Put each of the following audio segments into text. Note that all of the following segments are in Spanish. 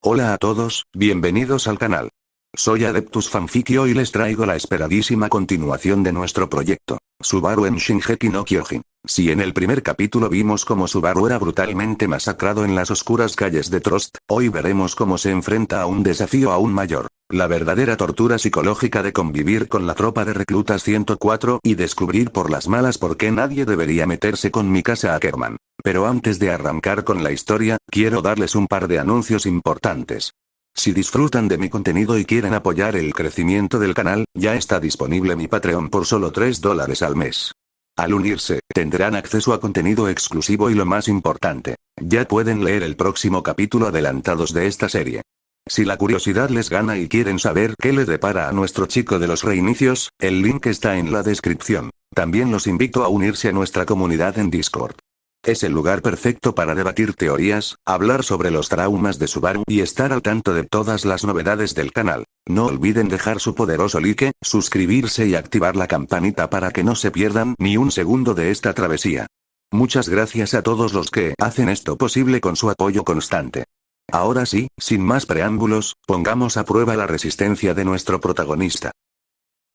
Hola a todos, bienvenidos al canal. Soy Adeptus Fanfic y hoy les traigo la esperadísima continuación de nuestro proyecto, Subaru en Shingeki no Kyojin. Si en el primer capítulo vimos cómo Subaru era brutalmente masacrado en las oscuras calles de Trost, hoy veremos cómo se enfrenta a un desafío aún mayor, la verdadera tortura psicológica de convivir con la tropa de reclutas 104 y descubrir por las malas por qué nadie debería meterse con Mikasa Ackerman. Pero antes de arrancar con la historia, quiero darles un par de anuncios importantes. Si disfrutan de mi contenido y quieren apoyar el crecimiento del canal, ya está disponible mi Patreon por solo $3 al mes. Al unirse, tendrán acceso a contenido exclusivo y lo más importante, ya pueden leer el próximo capítulo adelantados de esta serie. Si la curiosidad les gana y quieren saber qué le depara a nuestro chico de los reinicios, el link está en la descripción. También los invito a unirse a nuestra comunidad en Discord. Es el lugar perfecto para debatir teorías, hablar sobre los traumas de Subaru y estar al tanto de todas las novedades del canal. No olviden dejar su poderoso like, suscribirse y activar la campanita para que no se pierdan ni un segundo de esta travesía. Muchas gracias a todos los que hacen esto posible con su apoyo constante. Ahora sí, sin más preámbulos, pongamos a prueba la resistencia de nuestro protagonista.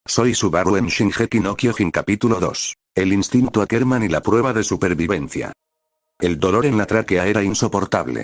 Soy Subaru en Shingeki no Kyojin capítulo 2. El instinto Ackerman y la prueba de supervivencia. El dolor en la tráquea era insoportable.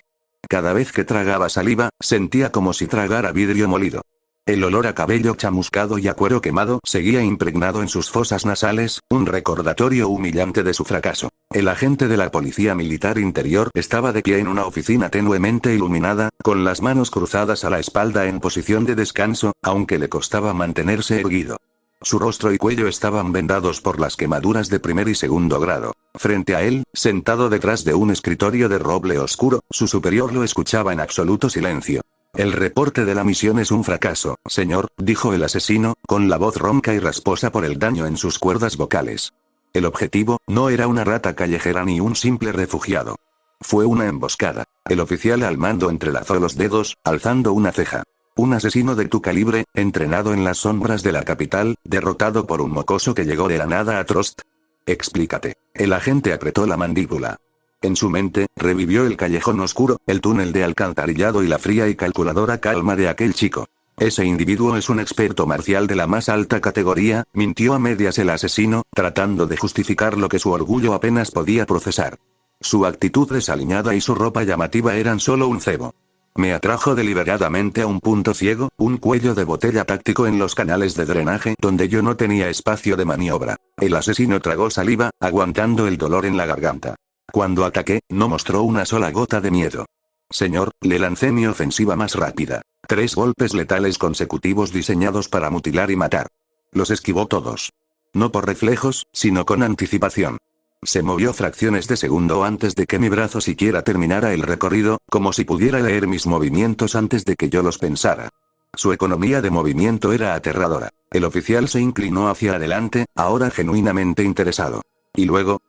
Cada vez que tragaba saliva, sentía como si tragara vidrio molido. El olor a cabello chamuscado y a cuero quemado seguía impregnado en sus fosas nasales, un recordatorio humillante de su fracaso. El agente de la policía militar interior estaba de pie en una oficina tenuemente iluminada, con las manos cruzadas a la espalda en posición de descanso, aunque le costaba mantenerse erguido. Su rostro y cuello estaban vendados por las quemaduras de primer y segundo grado. Frente a él, sentado detrás de un escritorio de roble oscuro, su superior lo escuchaba en absoluto silencio. El reporte de la misión es un fracaso, señor, dijo el asesino, con la voz ronca y rasposa por el daño en sus cuerdas vocales. El objetivo no era una rata callejera ni un simple refugiado. Fue una emboscada. El oficial al mando entrelazó los dedos, alzando una ceja. Un asesino de tu calibre, entrenado en las sombras de la capital, derrotado por un mocoso que llegó de la nada a Trost. Explícate. El agente apretó la mandíbula. En su mente, revivió el callejón oscuro, el túnel de alcantarillado y la fría y calculadora calma de aquel chico. Ese individuo es un experto marcial de la más alta categoría, mintió a medias el asesino, tratando de justificar lo que su orgullo apenas podía procesar. Su actitud desaliñada y su ropa llamativa eran solo un cebo. Me atrajo deliberadamente a un punto ciego, un cuello de botella táctico en los canales de drenaje donde yo no tenía espacio de maniobra. El asesino tragó saliva, aguantando el dolor en la garganta. Cuando ataqué, no mostró una sola gota de miedo. Señor, le lancé mi ofensiva más rápida. 3 golpes letales consecutivos diseñados para mutilar y matar. Los esquivó todos. No por reflejos, sino con anticipación. Se movió fracciones de segundo antes de que mi brazo siquiera terminara el recorrido, como si pudiera leer mis movimientos antes de que yo los pensara. Su economía de movimiento era aterradora. El oficial se inclinó hacia adelante, ahora genuinamente interesado. Y luego,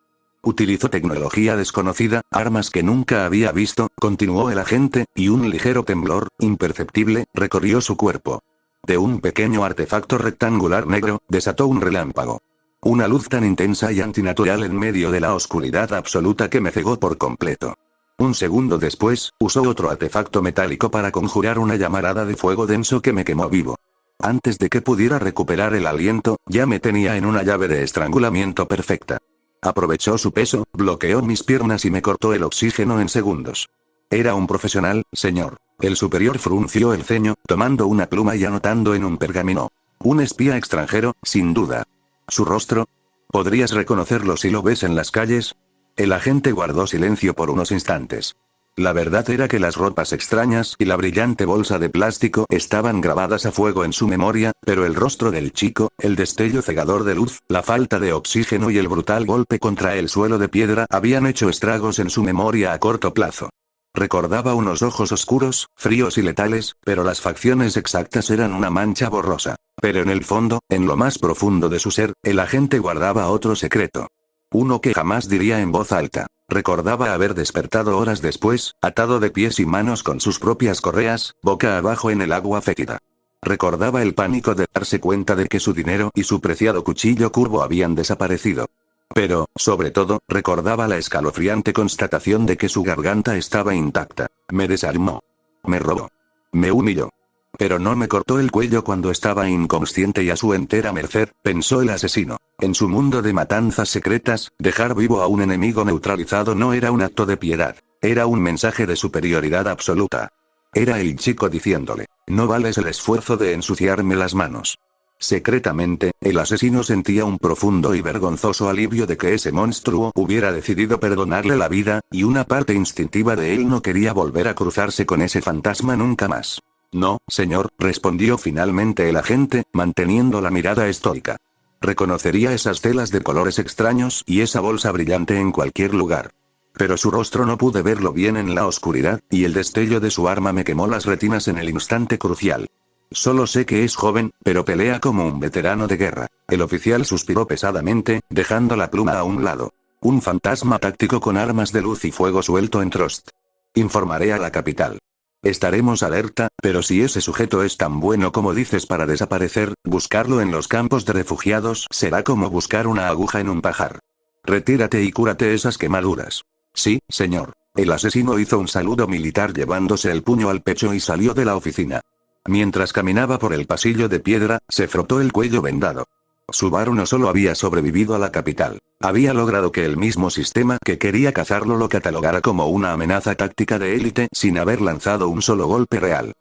utilizó tecnología desconocida, armas que nunca había visto, continuó el agente, y un ligero temblor, imperceptible, recorrió su cuerpo. De un pequeño artefacto rectangular negro, desató un relámpago. Una luz tan intensa y antinatural en medio de la oscuridad absoluta que me cegó por completo. Un segundo después, usó otro artefacto metálico para conjurar una llamarada de fuego denso que me quemó vivo. Antes de que pudiera recuperar el aliento, ya me tenía en una llave de estrangulamiento perfecta. Aprovechó su peso, bloqueó mis piernas y me cortó el oxígeno en segundos. Era un profesional, señor. El superior frunció el ceño, tomando una pluma y anotando en un pergamino. Un espía extranjero, sin duda. ¿Su rostro? ¿Podrías reconocerlo si lo ves en las calles? El agente guardó silencio por unos instantes. La verdad era que las ropas extrañas y la brillante bolsa de plástico estaban grabadas a fuego en su memoria, pero el rostro del chico, el destello cegador de luz, la falta de oxígeno y el brutal golpe contra el suelo de piedra habían hecho estragos en su memoria a corto plazo. Recordaba unos ojos oscuros, fríos y letales, pero las facciones exactas eran una mancha borrosa. Pero en el fondo, en lo más profundo de su ser, el agente guardaba otro secreto. Uno que jamás diría en voz alta. Recordaba haber despertado horas después, atado de pies y manos con sus propias correas, boca abajo en el agua fétida. Recordaba el pánico de darse cuenta de que su dinero y su preciado cuchillo curvo habían desaparecido. Pero, sobre todo, recordaba la escalofriante constatación de que su garganta estaba intacta. Me desarmó. Me robó. Me humilló. Pero no me cortó el cuello cuando estaba inconsciente y a su entera merced, pensó el asesino. En su mundo de matanzas secretas, dejar vivo a un enemigo neutralizado no era un acto de piedad. Era un mensaje de superioridad absoluta. Era el chico diciéndole, no vales el esfuerzo de ensuciarme las manos. Secretamente, el asesino sentía un profundo y vergonzoso alivio de que ese monstruo hubiera decidido perdonarle la vida, y una parte instintiva de él no quería volver a cruzarse con ese fantasma nunca más. No, señor, respondió finalmente el agente, manteniendo la mirada estoica. Reconocería esas telas de colores extraños y esa bolsa brillante en cualquier lugar. Pero su rostro no pude verlo bien en la oscuridad, y el destello de su arma me quemó las retinas en el instante crucial. Solo sé que es joven, pero pelea como un veterano de guerra. El oficial suspiró pesadamente, dejando la pluma a un lado. Un fantasma táctico con armas de luz y fuego suelto en Trost. Informaré a la capital. Estaremos alerta, pero si ese sujeto es tan bueno como dices para desaparecer, buscarlo en los campos de refugiados será como buscar una aguja en un pajar. Retírate y cúrate esas quemaduras. Sí, señor. El asesino hizo un saludo militar llevándose el puño al pecho y salió de la oficina. Mientras caminaba por el pasillo de piedra, se frotó el cuello vendado. Subaru no solo había sobrevivido a la capital, había logrado que el mismo sistema que quería cazarlo lo catalogara como una amenaza táctica de élite sin haber lanzado un solo golpe real.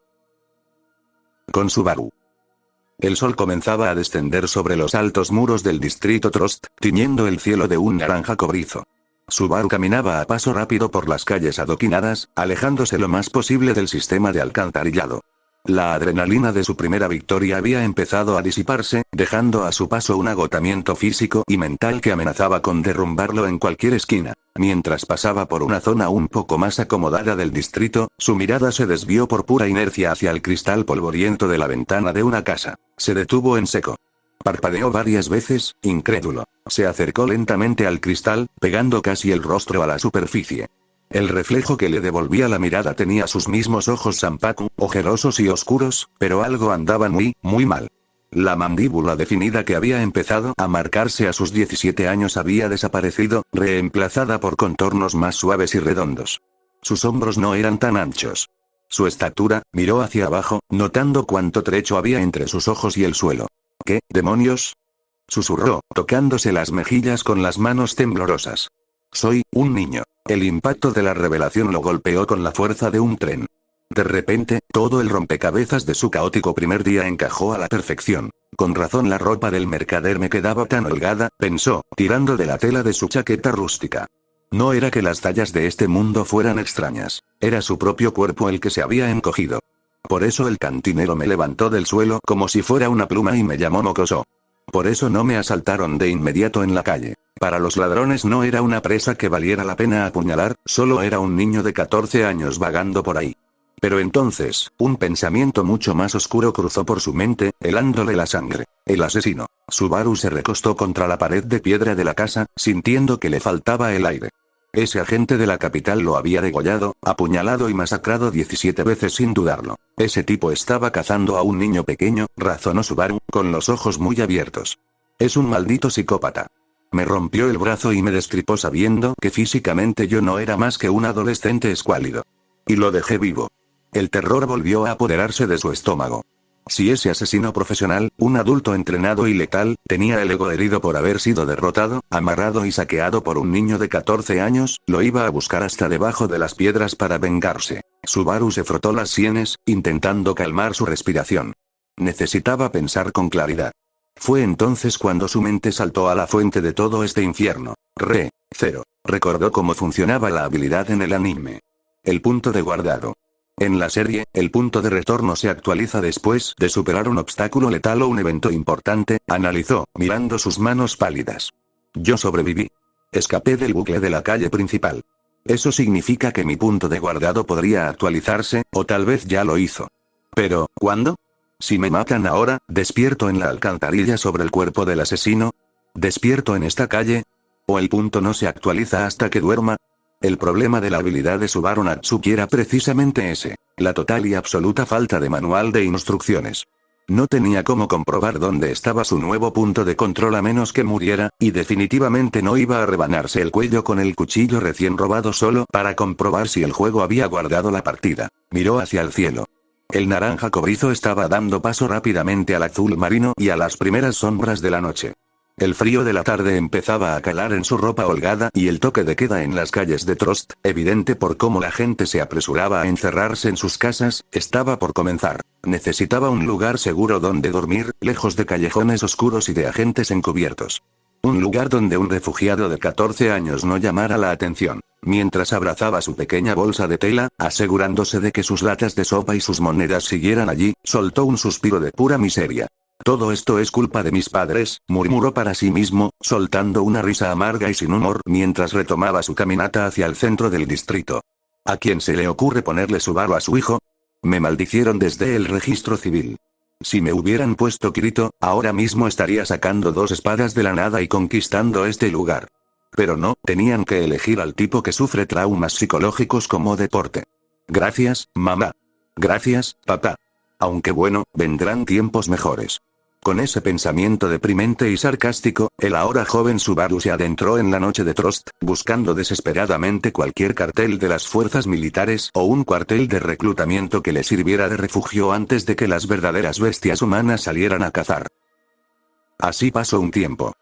Con Subaru. El sol comenzaba a descender sobre los altos muros del distrito Trost, tiñendo el cielo de un naranja cobrizo. Subaru caminaba a paso rápido por las calles adoquinadas, alejándose lo más posible del sistema de alcantarillado. La adrenalina de su primera victoria había empezado a disiparse, dejando a su paso un agotamiento físico y mental que amenazaba con derrumbarlo en cualquier esquina. Mientras pasaba por una zona un poco más acomodada del distrito, su mirada se desvió por pura inercia hacia el cristal polvoriento de la ventana de una casa. Se detuvo en seco. Parpadeó varias veces, incrédulo. Se acercó lentamente al cristal, pegando casi el rostro a la superficie. El reflejo que le devolvía la mirada tenía sus mismos ojos zanpacu, ojerosos y oscuros, pero algo andaba muy mal. La mandíbula definida que había empezado a marcarse a sus 17 años había desaparecido, reemplazada por contornos más suaves y redondos. Sus hombros no eran tan anchos. Su estatura, miró hacia abajo, notando cuánto trecho había entre sus ojos y el suelo. ¿Qué demonios? Susurró, tocándose las mejillas con las manos temblorosas. Soy un niño. El impacto de la revelación lo golpeó con la fuerza de un tren. De repente, todo el rompecabezas de su caótico primer día encajó a la perfección. Con razón la ropa del mercader me quedaba tan holgada, pensó, tirando de la tela de su chaqueta rústica. No era que las tallas de este mundo fueran extrañas, era su propio cuerpo el que se había encogido. Por eso el cantinero me levantó del suelo como si fuera una pluma y me llamó mocoso. Por eso no me asaltaron de inmediato en la calle. Para los ladrones no era una presa que valiera la pena apuñalar, solo era un niño de 14 años vagando por ahí. Pero entonces, un pensamiento mucho más oscuro cruzó por su mente, helándole la sangre. El asesino. Subaru se recostó contra la pared de piedra de la casa, sintiendo que le faltaba el aire. Ese agente de la capital lo había degollado, apuñalado y masacrado 17 veces sin dudarlo. Ese tipo estaba cazando a un niño pequeño, razonó Subaru, con los ojos muy abiertos. Es un maldito psicópata. Me rompió el brazo y me destripó sabiendo que físicamente yo no era más que un adolescente escuálido. Y lo dejé vivo. El terror volvió a apoderarse de su estómago. Si ese asesino profesional, un adulto entrenado y letal, tenía el ego herido por haber sido derrotado, amarrado y saqueado por un niño de 14 años, lo iba a buscar hasta debajo de las piedras para vengarse. Subaru se frotó las sienes, intentando calmar su respiración. Necesitaba pensar con claridad. Fue entonces cuando su mente saltó a la fuente de todo este infierno. Cero. Recordó cómo funcionaba la habilidad en el anime. El punto de guardado. En la serie, el punto de retorno se actualiza después de superar un obstáculo letal o un evento importante, analizó, mirando sus manos pálidas. Yo sobreviví. Escapé del bucle de la calle principal. Eso significa que mi punto de guardado podría actualizarse, o tal vez ya lo hizo. Pero, ¿cuándo? Si me matan ahora, ¿despierto en la alcantarilla sobre el cuerpo del asesino? ¿Despierto en esta calle? ¿O el punto no se actualiza hasta que duerma? El problema de la habilidad de Subaru Natsuki era precisamente ese, la total y absoluta falta de manual de instrucciones. No tenía cómo comprobar dónde estaba su nuevo punto de control a menos que muriera, y definitivamente no iba a rebanarse el cuello con el cuchillo recién robado solo para comprobar si el juego había guardado la partida. Miró hacia el cielo. El naranja cobrizo estaba dando paso rápidamente al azul marino y a las primeras sombras de la noche. El frío de la tarde empezaba a calar en su ropa holgada y el toque de queda en las calles de Trost, evidente por cómo la gente se apresuraba a encerrarse en sus casas, estaba por comenzar. Necesitaba un lugar seguro donde dormir, lejos de callejones oscuros y de agentes encubiertos. Un lugar donde un refugiado de 14 años no llamara la atención. Mientras abrazaba su pequeña bolsa de tela, asegurándose de que sus latas de sopa y sus monedas siguieran allí, soltó un suspiro de pura miseria. Todo esto es culpa de mis padres, murmuró para sí mismo, soltando una risa amarga y sin humor mientras retomaba su caminata hacia el centro del distrito. ¿A quién se le ocurre ponerle Subaru a su hijo? Me maldicieron desde el registro civil. Si me hubieran puesto Kirito, ahora mismo estaría sacando 2 espadas de la nada y conquistando este lugar. Pero no, tenían que elegir al tipo que sufre traumas psicológicos como deporte. Gracias, mamá. Gracias, papá. Aunque bueno, vendrán tiempos mejores. Con ese pensamiento deprimente y sarcástico, el ahora joven Subaru se adentró en la noche de Trost, buscando desesperadamente cualquier cartel de las fuerzas militares o un cuartel de reclutamiento que le sirviera de refugio antes de que las verdaderas bestias humanas salieran a cazar. Así pasó un tiempo.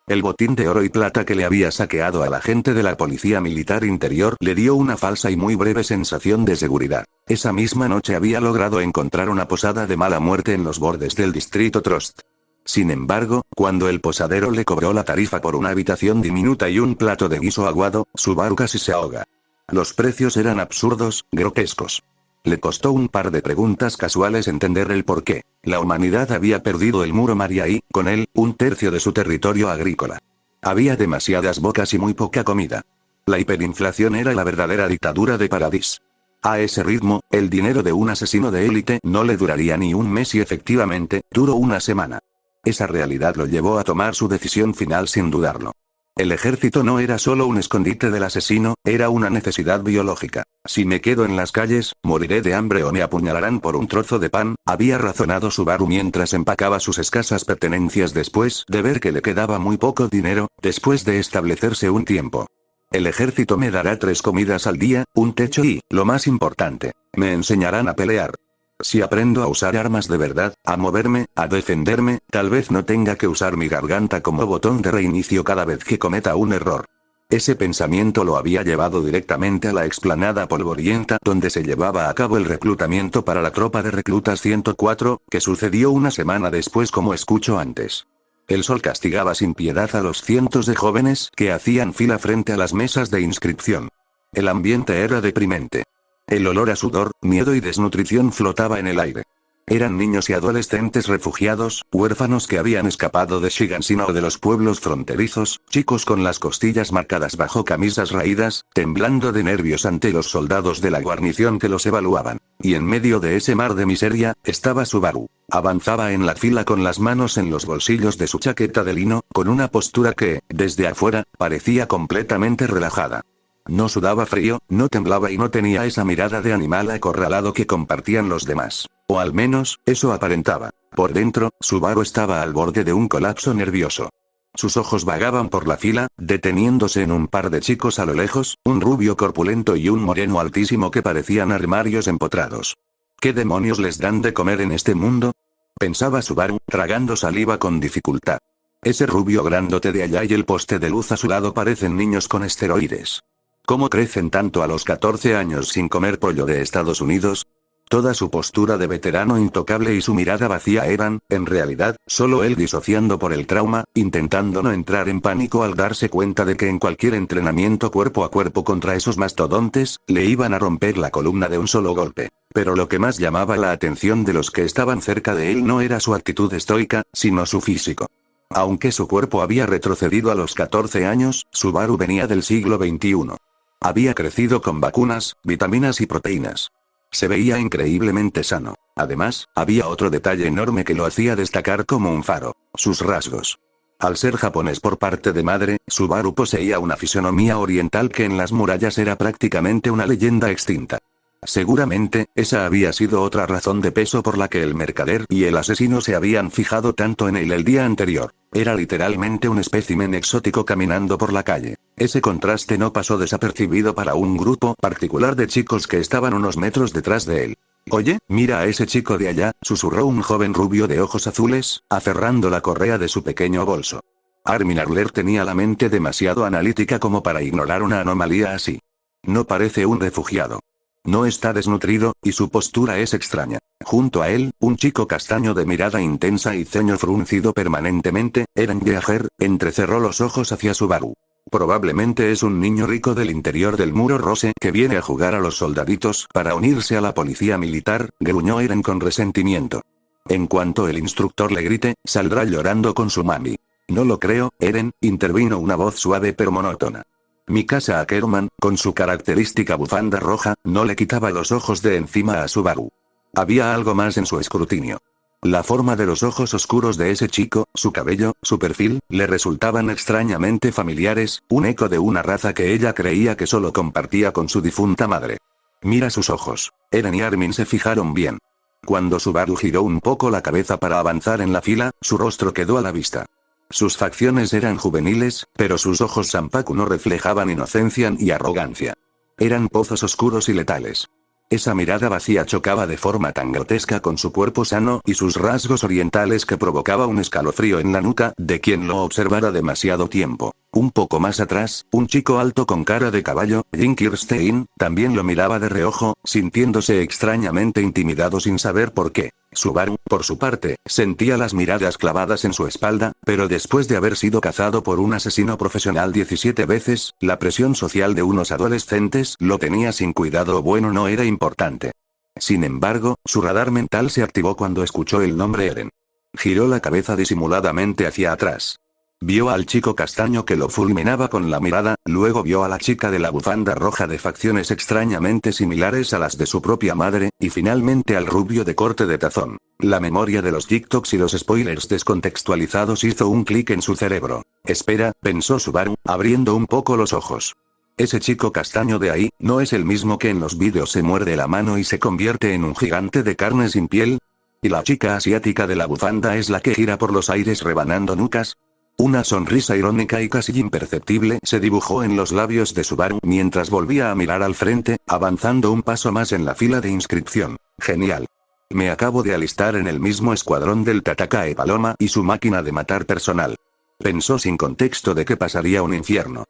El botín de oro y plata que le había saqueado a la gente de la Policía Militar Interior le dio una falsa y muy breve sensación de seguridad. Esa misma noche había logrado encontrar una posada de mala muerte en los bordes del distrito Trost. Sin embargo, cuando el posadero le cobró la tarifa por una habitación diminuta y un plato de guiso aguado, Subaru casi se ahoga. Los precios eran absurdos, grotescos. Le costó un par de preguntas casuales entender el porqué. La humanidad había perdido el muro Maria y, con él, un tercio de su territorio agrícola. Había demasiadas bocas y muy poca comida. La hiperinflación era la verdadera dictadura de Paradis. A ese ritmo, el dinero de un asesino de élite no le duraría ni un mes y efectivamente, duró una semana. Esa realidad lo llevó a tomar su decisión final sin dudarlo. El ejército no era solo un escondite del asesino, era una necesidad biológica. Si me quedo en las calles, moriré de hambre o me apuñalarán por un trozo de pan, había razonado Subaru mientras empacaba sus escasas pertenencias después de ver que le quedaba muy poco dinero, después de establecerse un tiempo. El ejército me dará 3 comidas al día, un techo y, lo más importante, me enseñarán a pelear. Si aprendo a usar armas de verdad, a moverme, a defenderme, tal vez no tenga que usar mi garganta como botón de reinicio cada vez que cometa un error. Ese pensamiento lo había llevado directamente a la explanada polvorienta donde se llevaba a cabo el reclutamiento para la tropa de reclutas 104, que sucedió una semana después como escucho antes. El sol castigaba sin piedad a los cientos de jóvenes que hacían fila frente a las mesas de inscripción. El ambiente era deprimente. El olor a sudor, miedo y desnutrición flotaba en el aire. Eran niños y adolescentes refugiados, huérfanos que habían escapado de Shigansina o de los pueblos fronterizos, chicos con las costillas marcadas bajo camisas raídas, temblando de nervios ante los soldados de la guarnición que los evaluaban. Y en medio de ese mar de miseria, estaba Subaru. Avanzaba en la fila con las manos en los bolsillos de su chaqueta de lino, con una postura que, desde afuera, parecía completamente relajada. No sudaba frío, no temblaba y no tenía esa mirada de animal acorralado que compartían los demás. O al menos, eso aparentaba. Por dentro, Subaru estaba al borde de un colapso nervioso. Sus ojos vagaban por la fila, deteniéndose en un par de chicos a lo lejos, un rubio corpulento y un moreno altísimo que parecían armarios empotrados. ¿Qué demonios les dan de comer en este mundo? Pensaba Subaru, tragando saliva con dificultad. Ese rubio grandote de allá y el poste de luz a su lado parecen niños con esteroides. ¿Cómo crecen tanto a los 14 años sin comer pollo de Estados Unidos? Toda su postura de veterano intocable y su mirada vacía eran, en realidad, solo él disociando por el trauma, intentando no entrar en pánico al darse cuenta de que en cualquier entrenamiento cuerpo a cuerpo contra esos mastodontes, le iban a romper la columna de un solo golpe. Pero lo que más llamaba la atención de los que estaban cerca de él no era su actitud estoica, sino su físico. Aunque su cuerpo había retrocedido a los 14 años, Subaru venía del siglo XXI. Había crecido con vacunas, vitaminas y proteínas. Se veía increíblemente sano. Además, había otro detalle enorme que lo hacía destacar como un faro: sus rasgos. Al ser japonés por parte de madre, Subaru poseía una fisonomía oriental que en las murallas era prácticamente una leyenda extinta. Seguramente, esa había sido otra razón de peso por la que el mercader y el asesino se habían fijado tanto en él el día anterior. Era literalmente un espécimen exótico caminando por la calle. Ese contraste no pasó desapercibido para un grupo particular de chicos que estaban unos metros detrás de él. Oye, mira a ese chico de allá, susurró un joven rubio de ojos azules, aferrando la correa de su pequeño bolso. Armin Arler tenía la mente demasiado analítica como para ignorar una anomalía así. No parece un refugiado. No está desnutrido, y su postura es extraña. Junto a él, un chico castaño de mirada intensa y ceño fruncido permanentemente, Eren Yeager, entrecerró los ojos hacia Subaru. Probablemente es un niño rico del interior del muro Rose que viene a jugar a los soldaditos para unirse a la policía militar, gruñó Eren con resentimiento. En cuanto el instructor le grite, saldrá llorando con su mami. No lo creo, Eren, intervino una voz suave pero monótona. Mikasa Ackerman, con su característica bufanda roja, no le quitaba los ojos de encima a Subaru. Había algo más en su escrutinio. La forma de los ojos oscuros de ese chico, su cabello, su perfil, le resultaban extrañamente familiares, un eco de una raza que ella creía que solo compartía con su difunta madre. Mira sus ojos. Eren y Armin se fijaron bien. Cuando Subaru giró un poco la cabeza para avanzar en la fila, su rostro quedó a la vista. Sus facciones eran juveniles, pero sus ojos Sanpaku no reflejaban inocencia ni arrogancia. Eran pozos oscuros y letales. Esa mirada vacía chocaba de forma tan grotesca con su cuerpo sano y sus rasgos orientales que provocaba un escalofrío en la nuca de quien lo observara demasiado tiempo. Un poco más atrás, un chico alto con cara de caballo, Jin Kirstein, también lo miraba de reojo, sintiéndose extrañamente intimidado sin saber por qué. Subaru, por su parte, sentía las miradas clavadas en su espalda, pero después de haber sido cazado por un asesino profesional 17 veces, la presión social de unos adolescentes lo tenía sin cuidado o bueno no era importante. Sin embargo, su radar mental se activó cuando escuchó el nombre Eren. Giró la cabeza disimuladamente hacia atrás. Vio al chico castaño que lo fulminaba con la mirada, luego vio a la chica de la bufanda roja de facciones extrañamente similares a las de su propia madre, y finalmente al rubio de corte de tazón. La memoria de los TikToks y los spoilers descontextualizados hizo un clic en su cerebro. Espera, pensó Subaru, abriendo un poco los ojos. Ese chico castaño de ahí, ¿no es el mismo que en los vídeos se muerde la mano y se convierte en un gigante de carne sin piel? ¿Y la chica asiática de la bufanda es la que gira por los aires rebanando nucas? Una sonrisa irónica y casi imperceptible se dibujó en los labios de Subaru mientras volvía a mirar al frente, avanzando un paso más en la fila de inscripción. Genial. Me acabo de alistar en el mismo escuadrón del Tatakae Paloma y su máquina de matar personal. Pensó sin contexto de que pasaría un infierno.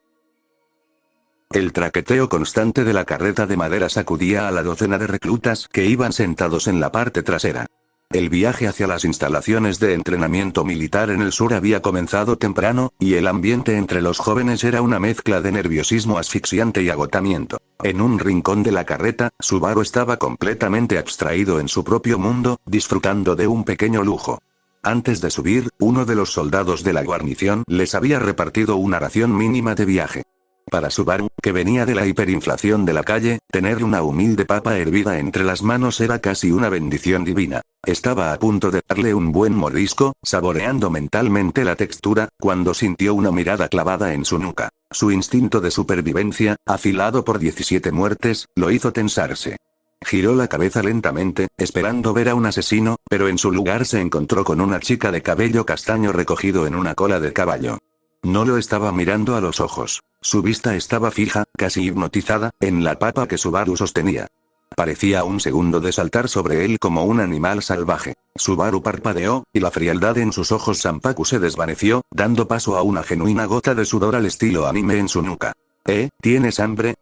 El traqueteo constante de la carreta de madera sacudía a la docena de reclutas que iban sentados en la parte trasera. El viaje hacia las instalaciones de entrenamiento militar en el sur había comenzado temprano, y el ambiente entre los jóvenes era una mezcla de nerviosismo asfixiante y agotamiento. En un rincón de la carreta, Subaru estaba completamente abstraído en su propio mundo, disfrutando de un pequeño lujo. Antes de subir, uno de los soldados de la guarnición les había repartido una ración mínima de viaje. Para Subaru, que venía de la hiperinflación de la calle, tener una humilde papa hervida entre las manos era casi una bendición divina. Estaba a punto de darle un buen mordisco, saboreando mentalmente la textura, cuando sintió una mirada clavada en su nuca. Su instinto de supervivencia, afilado por 17 muertes, lo hizo tensarse. Giró la cabeza lentamente, esperando ver a un asesino, pero en su lugar se encontró con una chica de cabello castaño recogido en una cola de caballo. No lo estaba mirando a los ojos. Su vista estaba fija, casi hipnotizada, en la papa que Subaru sostenía. Parecía a un segundo de saltar sobre él como un animal salvaje. Subaru parpadeó, y la frialdad en sus ojos Sanpaku se desvaneció, dando paso a una genuina gota de sudor al estilo anime en su nuca. ¿Tienes hambre?,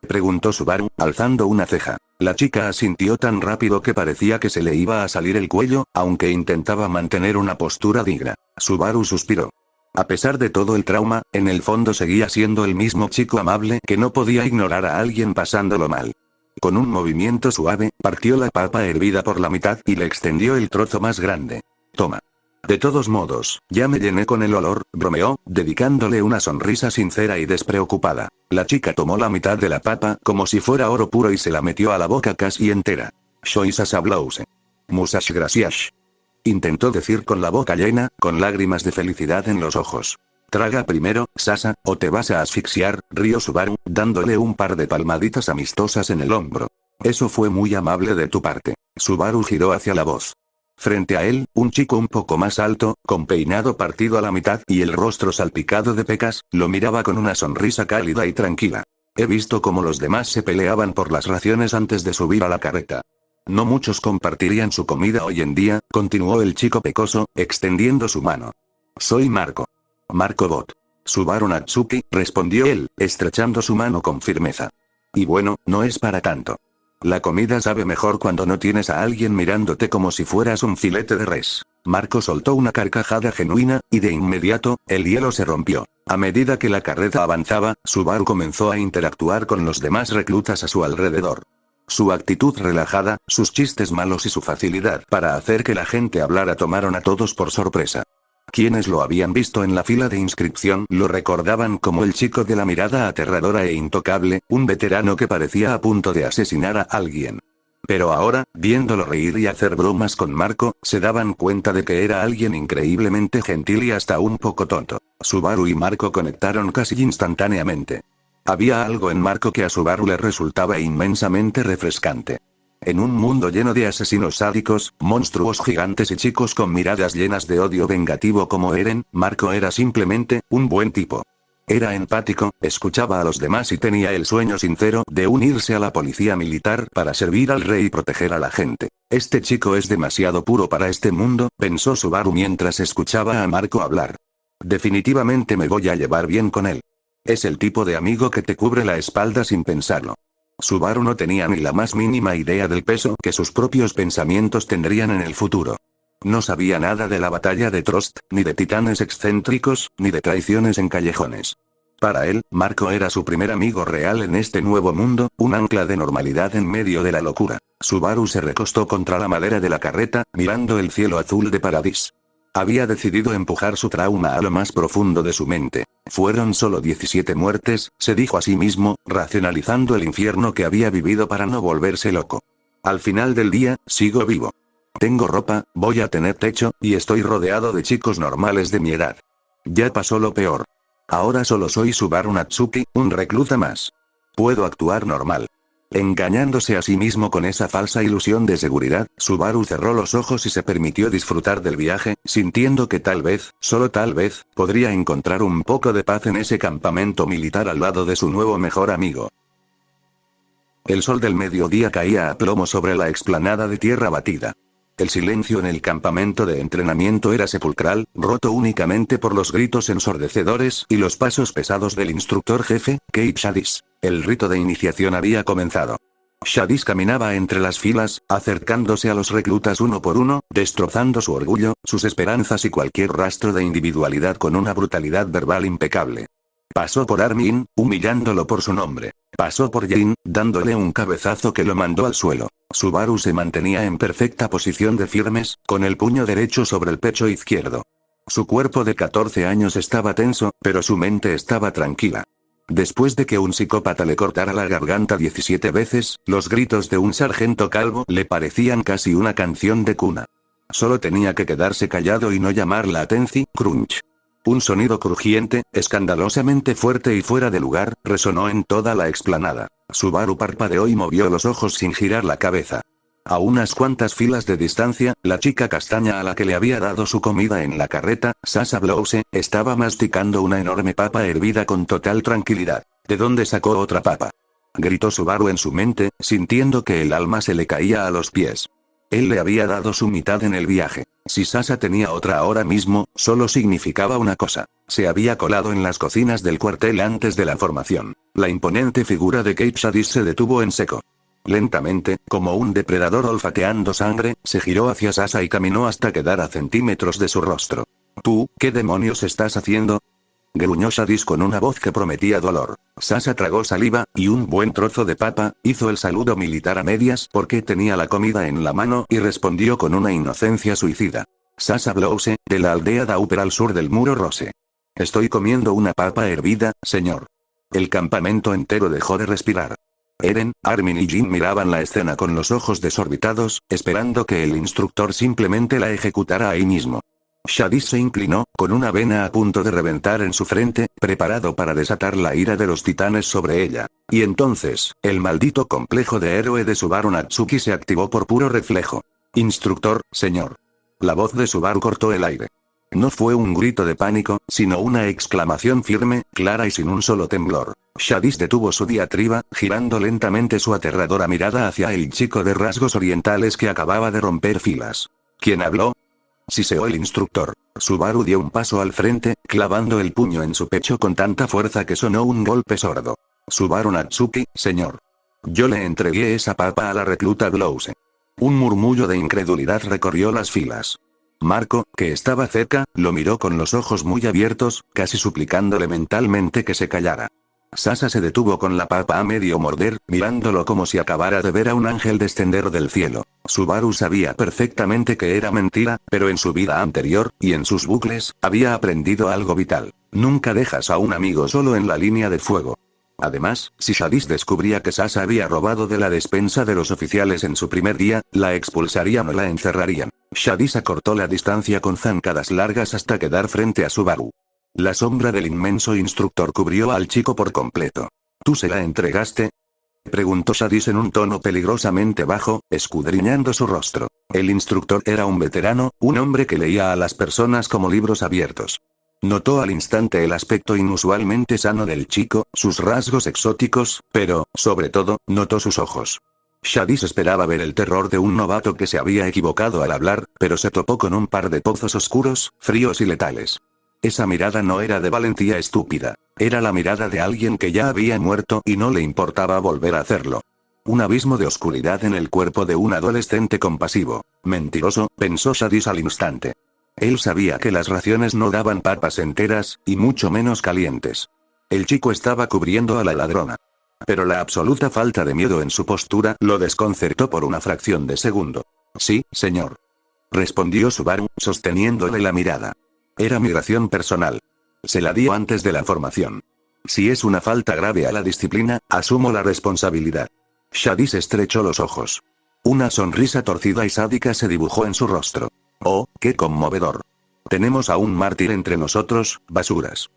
preguntó Subaru, alzando una ceja. La chica asintió tan rápido que parecía que se le iba a salir el cuello, aunque intentaba mantener una postura digna. Subaru suspiró. A pesar de todo el trauma, en el fondo seguía siendo el mismo chico amable que no podía ignorar a alguien pasándolo mal. Con un movimiento suave, partió la papa hervida por la mitad y le extendió el trozo más grande. Toma. De todos modos, ya me llené con el olor, bromeó, dedicándole una sonrisa sincera y despreocupada. La chica tomó la mitad de la papa como si fuera oro puro y se la metió a la boca casi entera. Shoisas Blouse. Muchas gracias. Intentó decir con la boca llena, con lágrimas de felicidad en los ojos. Traga primero, Sasa, o te vas a asfixiar, rió Subaru, dándole un par de palmaditas amistosas en el hombro. Eso fue muy amable de tu parte. Subaru giró hacia la voz. Frente a él, un chico un poco más alto, con peinado partido a la mitad y el rostro salpicado de pecas, lo miraba con una sonrisa cálida y tranquila. He visto cómo los demás se peleaban por las raciones antes de subir a la carreta. No muchos compartirían su comida hoy en día, continuó el chico pecoso, extendiendo su mano. Soy Marco. Marco Bot. Subaru Natsuki, respondió él, estrechando su mano con firmeza. Y bueno, no es para tanto. La comida sabe mejor cuando no tienes a alguien mirándote como si fueras un filete de res. Marco soltó una carcajada genuina, y de inmediato, el hielo se rompió. A medida que la carreta avanzaba, Subaru comenzó a interactuar con los demás reclutas a su alrededor. Su actitud relajada, sus chistes malos y su facilidad para hacer que la gente hablara tomaron a todos por sorpresa. Quienes lo habían visto en la fila de inscripción lo recordaban como el chico de la mirada aterradora e intocable, un veterano que parecía a punto de asesinar a alguien. Pero ahora, viéndolo reír y hacer bromas con Marco, se daban cuenta de que era alguien increíblemente gentil y hasta un poco tonto. Subaru y Marco conectaron casi instantáneamente. Había algo en Marco que a Subaru le resultaba inmensamente refrescante. En un mundo lleno de asesinos sádicos, monstruos gigantes y chicos con miradas llenas de odio vengativo como Eren, Marco era simplemente un buen tipo. Era empático, escuchaba a los demás y tenía el sueño sincero de unirse a la policía militar para servir al rey y proteger a la gente. Este chico es demasiado puro para este mundo, pensó Subaru mientras escuchaba a Marco hablar. Definitivamente me voy a llevar bien con él. Es el tipo de amigo que te cubre la espalda sin pensarlo. Subaru no tenía ni la más mínima idea del peso que sus propios pensamientos tendrían en el futuro. No sabía nada de la batalla de Trost, ni de titanes excéntricos, ni de traiciones en callejones. Para él, Marco era su primer amigo real en este nuevo mundo, un ancla de normalidad en medio de la locura. Subaru se recostó contra la madera de la carreta, mirando el cielo azul de Paradis. Había decidido empujar su trauma a lo más profundo de su mente. Fueron solo 17 muertes, se dijo a sí mismo, racionalizando el infierno que había vivido para no volverse loco. Al final del día, sigo vivo. Tengo ropa, voy a tener techo, y estoy rodeado de chicos normales de mi edad. Ya pasó lo peor. Ahora solo soy Subaru Natsuki, un recluta más. Puedo actuar normal. Engañándose a sí mismo con esa falsa ilusión de seguridad, Subaru cerró los ojos y se permitió disfrutar del viaje, sintiendo que tal vez, solo tal vez, podría encontrar un poco de paz en ese campamento militar al lado de su nuevo mejor amigo. El sol del mediodía caía a plomo sobre la explanada de tierra batida. El silencio en el campamento de entrenamiento era sepulcral, roto únicamente por los gritos ensordecedores y los pasos pesados del instructor jefe, Kate Shadis. El rito de iniciación había comenzado. Shadis caminaba entre las filas, acercándose a los reclutas uno por uno, destrozando su orgullo, sus esperanzas y cualquier rastro de individualidad con una brutalidad verbal impecable. Pasó por Armin, humillándolo por su nombre. Pasó por Jin, dándole un cabezazo que lo mandó al suelo. Subaru se mantenía en perfecta posición de firmes, con el puño derecho sobre el pecho izquierdo. Su cuerpo de 14 años estaba tenso, pero su mente estaba tranquila. Después de que un psicópata le cortara la garganta 17 veces, los gritos de un sargento calvo le parecían casi una canción de cuna. Solo tenía que quedarse callado y no llamar la atención. Crunch. Un sonido crujiente, escandalosamente fuerte y fuera de lugar, resonó en toda la explanada. Subaru parpadeó y movió los ojos sin girar la cabeza. A unas cuantas filas de distancia, la chica castaña a la que le había dado su comida en la carreta, Sasha Blouse, estaba masticando una enorme papa hervida con total tranquilidad. ¿De dónde sacó otra papa?, gritó Subaru en su mente, sintiendo que el alma se le caía a los pies. Él le había dado su mitad en el viaje. Si Sasha tenía otra ahora mismo, solo significaba una cosa. Se había colado en las cocinas del cuartel antes de la formación. La imponente figura de Kate Shadis se detuvo en seco. Lentamente, como un depredador olfateando sangre, se giró hacia Sasha y caminó hasta quedar a centímetros de su rostro. ¿Tú, qué demonios estás haciendo?, gruñó Shadis con una voz que prometía dolor. Sasha tragó saliva, y un buen trozo de papa, hizo el saludo militar a medias porque tenía la comida en la mano y respondió con una inocencia suicida. Sasha Blouse, de la aldea Dauper al sur del muro Rose. Estoy comiendo una papa hervida, señor. El campamento entero dejó de respirar. Eren, Armin y Jin miraban la escena con los ojos desorbitados, esperando que el instructor simplemente la ejecutara ahí mismo. Shadis se inclinó, con una vena a punto de reventar en su frente, preparado para desatar la ira de los titanes sobre ella. Y entonces, el maldito complejo de héroe de Subaru Natsuki se activó por puro reflejo. Instructor, señor. La voz de Subaru cortó el aire. No fue un grito de pánico, sino una exclamación firme, clara y sin un solo temblor. Shadis detuvo su diatriba, girando lentamente su aterradora mirada hacia el chico de rasgos orientales que acababa de romper filas. ¿Quién habló? Siseó el instructor. Subaru dio un paso al frente, clavando el puño en su pecho con tanta fuerza que sonó un golpe sordo. Subaru Natsuki, señor. Yo le entregué esa papa a la recluta Blouse. Un murmullo de incredulidad recorrió las filas. Marco, que estaba cerca, lo miró con los ojos muy abiertos, casi suplicándole mentalmente que se callara. Sasa se detuvo con la papa a medio morder, mirándolo como si acabara de ver a un ángel descender del cielo. Subaru sabía perfectamente que era mentira, pero en su vida anterior, y en sus bucles, había aprendido algo vital. Nunca dejas a un amigo solo en la línea de fuego. Además, si Shadis descubría que Sasa había robado de la despensa de los oficiales en su primer día, la expulsarían o la encerrarían. Shadis acortó la distancia con zancadas largas hasta quedar frente a Subaru. La sombra del inmenso instructor cubrió al chico por completo. ¿Tú se la entregaste? Preguntó Shadis en un tono peligrosamente bajo, escudriñando su rostro. El instructor era un veterano, un hombre que leía a las personas como libros abiertos. Notó al instante el aspecto inusualmente sano del chico, sus rasgos exóticos, pero, sobre todo, notó sus ojos. Shadis esperaba ver el terror de un novato que se había equivocado al hablar, pero se topó con un par de pozos oscuros, fríos y letales. Esa mirada no era de valentía estúpida. Era la mirada de alguien que ya había muerto y no le importaba volver a hacerlo. Un abismo de oscuridad en el cuerpo de un adolescente compasivo. Mentiroso, pensó Shadis al instante. Él sabía que las raciones no daban papas enteras, y mucho menos calientes. El chico estaba cubriendo a la ladrona. Pero la absoluta falta de miedo en su postura lo desconcertó por una fracción de segundo. Sí, señor. Respondió Subaru, sosteniéndole la mirada. Era mi ración personal. Se la dio antes de la formación. Si es una falta grave a la disciplina, asumo la responsabilidad. Shadis estrechó los ojos. Una sonrisa torcida y sádica se dibujó en su rostro. Oh, qué conmovedor. Tenemos a un mártir entre nosotros, basuras.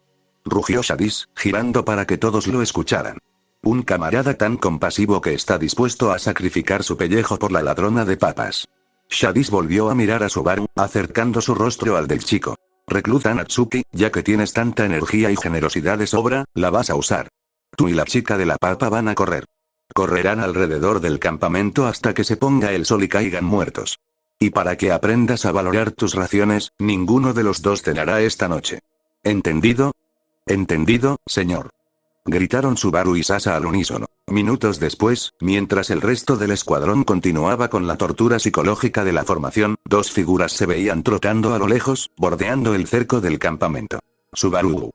Rugió Shadis, girando para que todos lo escucharan. Un camarada tan compasivo que está dispuesto a sacrificar su pellejo por la ladrona de papas. Shadis volvió a mirar a Subaru, acercando su rostro al del chico. Recluta Natsuki, ya que tienes tanta energía y generosidad de sobra, la vas a usar. Tú y la chica de la papa van a correr. Correrán alrededor del campamento hasta que se ponga el sol y caigan muertos. Y para que aprendas a valorar tus raciones, ninguno de los dos cenará esta noche. ¿Entendido? Entendido, señor. Gritaron Subaru y Sasa al unísono. Minutos después, mientras el resto del escuadrón continuaba con la tortura psicológica de la formación, dos figuras se veían trotando a lo lejos, bordeando el cerco del campamento. Subaru.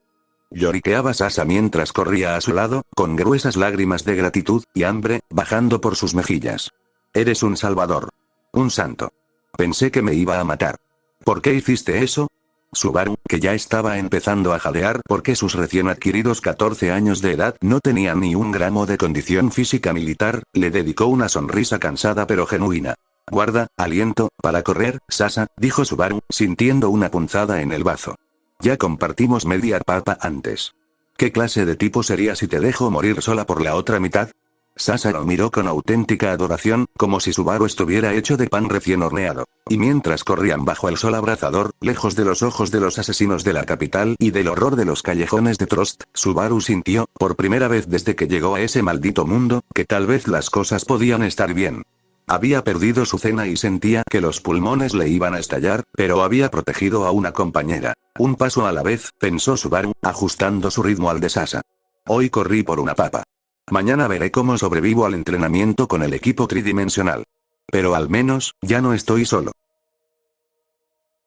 Lloriqueaba Sasa mientras corría a su lado, con gruesas lágrimas de gratitud y hambre, bajando por sus mejillas. Eres un salvador. Un santo. Pensé que me iba a matar. ¿Por qué hiciste eso? Subaru, que ya estaba empezando a jadear porque sus recién adquiridos 14 años de edad no tenían ni un gramo de condición física militar, le dedicó una sonrisa cansada pero genuina. Guarda, aliento, para correr, Sasa, dijo Subaru, sintiendo una punzada en el bazo. Ya compartimos media papa antes. ¿Qué clase de tipo sería si te dejo morir sola por la otra mitad? Sasa lo miró con auténtica adoración, como si Subaru estuviera hecho de pan recién horneado. Y mientras corrían bajo el sol abrasador, lejos de los ojos de los asesinos de la capital y del horror de los callejones de Trost, Subaru sintió, por primera vez desde que llegó a ese maldito mundo, que tal vez las cosas podían estar bien. Había perdido su cena y sentía que los pulmones le iban a estallar, pero había protegido a una compañera. Un paso a la vez, pensó Subaru, ajustando su ritmo al de Sasa. Hoy corrí por una papa. Mañana veré cómo sobrevivo al entrenamiento con el equipo tridimensional. Pero al menos, ya no estoy solo.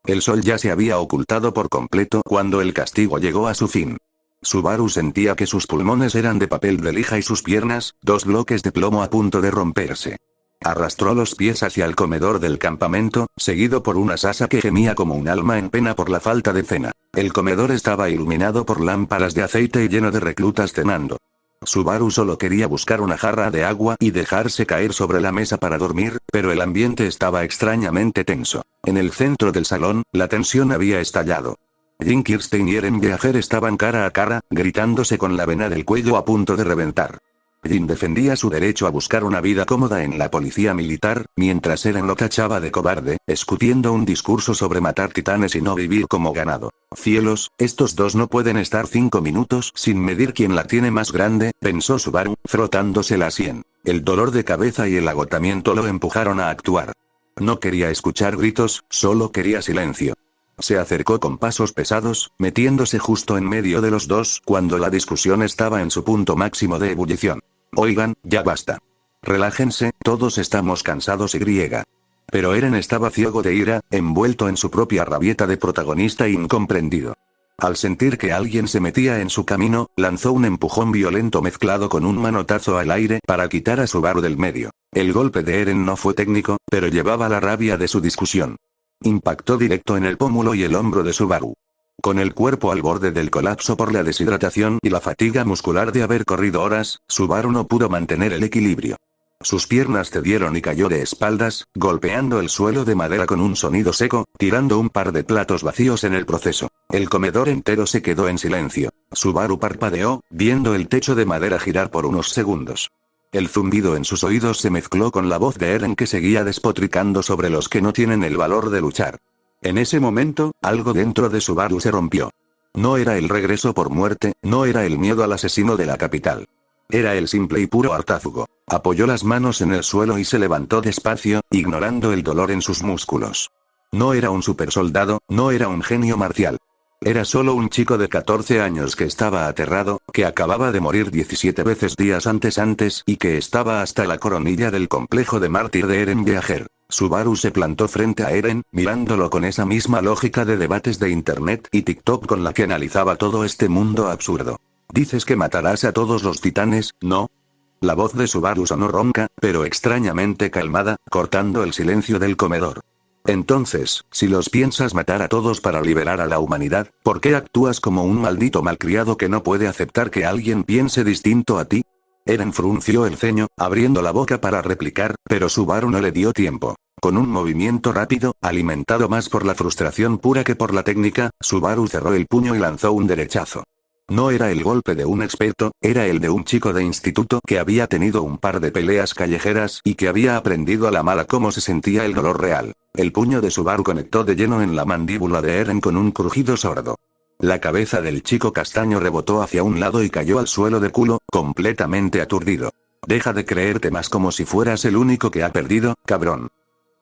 El sol ya se había ocultado por completo cuando el castigo llegó a su fin. Subaru sentía que sus pulmones eran de papel de lija y sus piernas, dos bloques de plomo a punto de romperse. Arrastró los pies hacia el comedor del campamento, seguido por una Sasa que gemía como un alma en pena por la falta de cena. El comedor estaba iluminado por lámparas de aceite y lleno de reclutas cenando. Subaru solo quería buscar una jarra de agua y dejarse caer sobre la mesa para dormir, pero el ambiente estaba extrañamente tenso. En el centro del salón, la tensión había estallado. Jin Kirstein y Eren Viajer estaban cara a cara, gritándose con la vena del cuello a punto de reventar. Jin defendía su derecho a buscar una vida cómoda en la policía militar, mientras Eren lo tachaba de cobarde, escupiendo un discurso sobre matar titanes y no vivir como ganado. Cielos, estos dos no pueden estar 5 minutos sin medir quién la tiene más grande, pensó Subaru, frotándose la sien. El dolor de cabeza y el agotamiento lo empujaron a actuar. No quería escuchar gritos, solo quería silencio. Se acercó con pasos pesados, metiéndose justo en medio de los dos cuando la discusión estaba en su punto máximo de ebullición. Oigan, ya basta. Relájense, todos estamos cansados y griega. Pero Eren estaba ciego de ira, envuelto en su propia rabieta de protagonista incomprendido. Al sentir que alguien se metía en su camino, lanzó un empujón violento mezclado con un manotazo al aire para quitar a Subaru del medio. El golpe de Eren no fue técnico, pero llevaba la rabia de su discusión. Impactó directo en el pómulo y el hombro de Subaru. Con el cuerpo al borde del colapso por la deshidratación y la fatiga muscular de haber corrido horas, Subaru no pudo mantener el equilibrio. Sus piernas cedieron y cayó de espaldas, golpeando el suelo de madera con un sonido seco, tirando un par de platos vacíos en el proceso. El comedor entero se quedó en silencio. Subaru parpadeó, viendo el techo de madera girar por unos segundos. El zumbido en sus oídos se mezcló con la voz de Eren que seguía despotricando sobre los que no tienen el valor de luchar. En ese momento, algo dentro de Subaru se rompió. No era el regreso por muerte, no era el miedo al asesino de la capital. Era el simple y puro hartazgo. Apoyó las manos en el suelo y se levantó despacio, ignorando el dolor en sus músculos. No era un supersoldado, no era un genio marcial. Era solo un chico de 14 años que estaba aterrado, que acababa de morir 17 veces días antes y que estaba hasta la coronilla del complejo de mártir de Eren Yeager. Subaru se plantó frente a Eren, mirándolo con esa misma lógica de debates de internet y TikTok con la que analizaba todo este mundo absurdo. Dices que matarás a todos los titanes, ¿no? La voz de Subaru sonó ronca, pero extrañamente calmada, cortando el silencio del comedor. Entonces, si los piensas matar a todos para liberar a la humanidad, ¿por qué actúas como un maldito malcriado que no puede aceptar que alguien piense distinto a ti? Eren frunció el ceño, abriendo la boca para replicar, pero Subaru no le dio tiempo. Con un movimiento rápido, alimentado más por la frustración pura que por la técnica, Subaru cerró el puño y lanzó un derechazo. No era el golpe de un experto, era el de un chico de instituto que había tenido un par de peleas callejeras y que había aprendido a la mala cómo se sentía el dolor real. El puño de Subaru conectó de lleno en la mandíbula de Eren con un crujido sordo. La cabeza del chico castaño rebotó hacia un lado y cayó al suelo de culo, completamente aturdido. Deja de creerte más como si fueras el único que ha perdido, cabrón.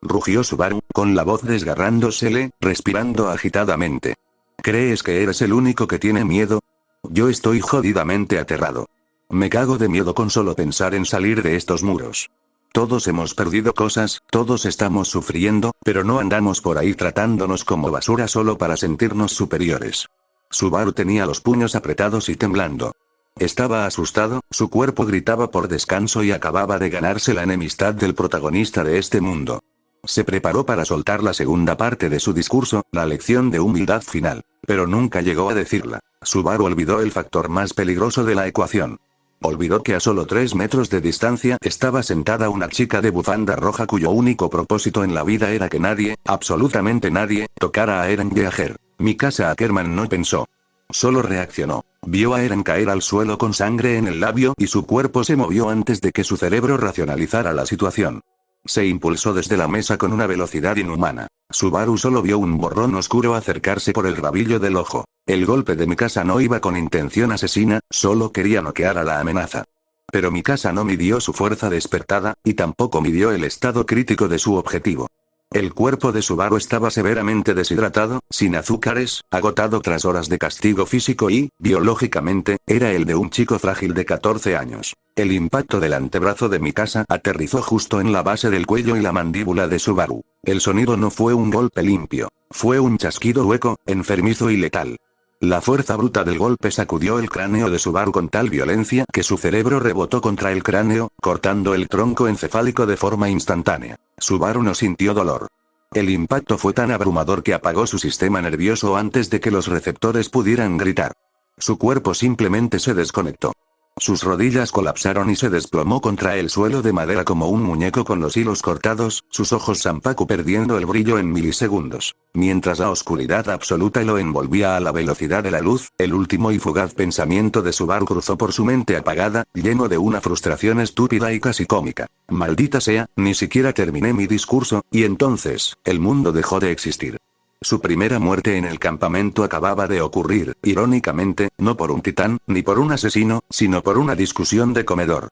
Rugió Subaru, con la voz desgarrándosele, respirando agitadamente. ¿Crees que eres el único que tiene miedo? Yo estoy jodidamente aterrado. Me cago de miedo con solo pensar en salir de estos muros. Todos hemos perdido cosas, todos estamos sufriendo, pero no andamos por ahí tratándonos como basura solo para sentirnos superiores. Subaru tenía los puños apretados y temblando. Estaba asustado, su cuerpo gritaba por descanso y acababa de ganarse la enemistad del protagonista de este mundo. Se preparó para soltar la segunda parte de su discurso, la lección de humildad final, pero nunca llegó a decirla. Subaru olvidó el factor más peligroso de la ecuación. Olvidó que a solo 3 metros de distancia estaba sentada una chica de bufanda roja cuyo único propósito en la vida era que nadie, absolutamente nadie, tocara a Eren Yeager. Mikasa Ackerman no pensó. Solo reaccionó. Vio a Eren caer al suelo con sangre en el labio y su cuerpo se movió antes de que su cerebro racionalizara la situación. Se impulsó desde la mesa con una velocidad inhumana. Subaru solo vio un borrón oscuro acercarse por el rabillo del ojo. El golpe de Mikasa no iba con intención asesina, solo quería noquear a la amenaza. Pero Mikasa no midió su fuerza despertada, y tampoco midió el estado crítico de su objetivo. El cuerpo de Subaru estaba severamente deshidratado, sin azúcares, agotado tras horas de castigo físico y, biológicamente, era el de un chico frágil de 14 años. El impacto del antebrazo de Mikasa aterrizó justo en la base del cuello y la mandíbula de Subaru. El sonido no fue un golpe limpio. Fue un chasquido hueco, enfermizo y letal. La fuerza bruta del golpe sacudió el cráneo de Subaru con tal violencia que su cerebro rebotó contra el cráneo, cortando el tronco encefálico de forma instantánea. Subaru no sintió dolor. El impacto fue tan abrumador que apagó su sistema nervioso antes de que los receptores pudieran gritar. Su cuerpo simplemente se desconectó. Sus rodillas colapsaron y se desplomó contra el suelo de madera como un muñeco con los hilos cortados, sus ojos Sanpaku perdiendo el brillo en milisegundos. Mientras la oscuridad absoluta lo envolvía a la velocidad de la luz, el último y fugaz pensamiento de Subaru cruzó por su mente apagada, lleno de una frustración estúpida y casi cómica. Maldita sea, ni siquiera terminé mi discurso, y entonces, el mundo dejó de existir. Su primera muerte en el campamento acababa de ocurrir, irónicamente, no por un titán, ni por un asesino, sino por una discusión de comedor.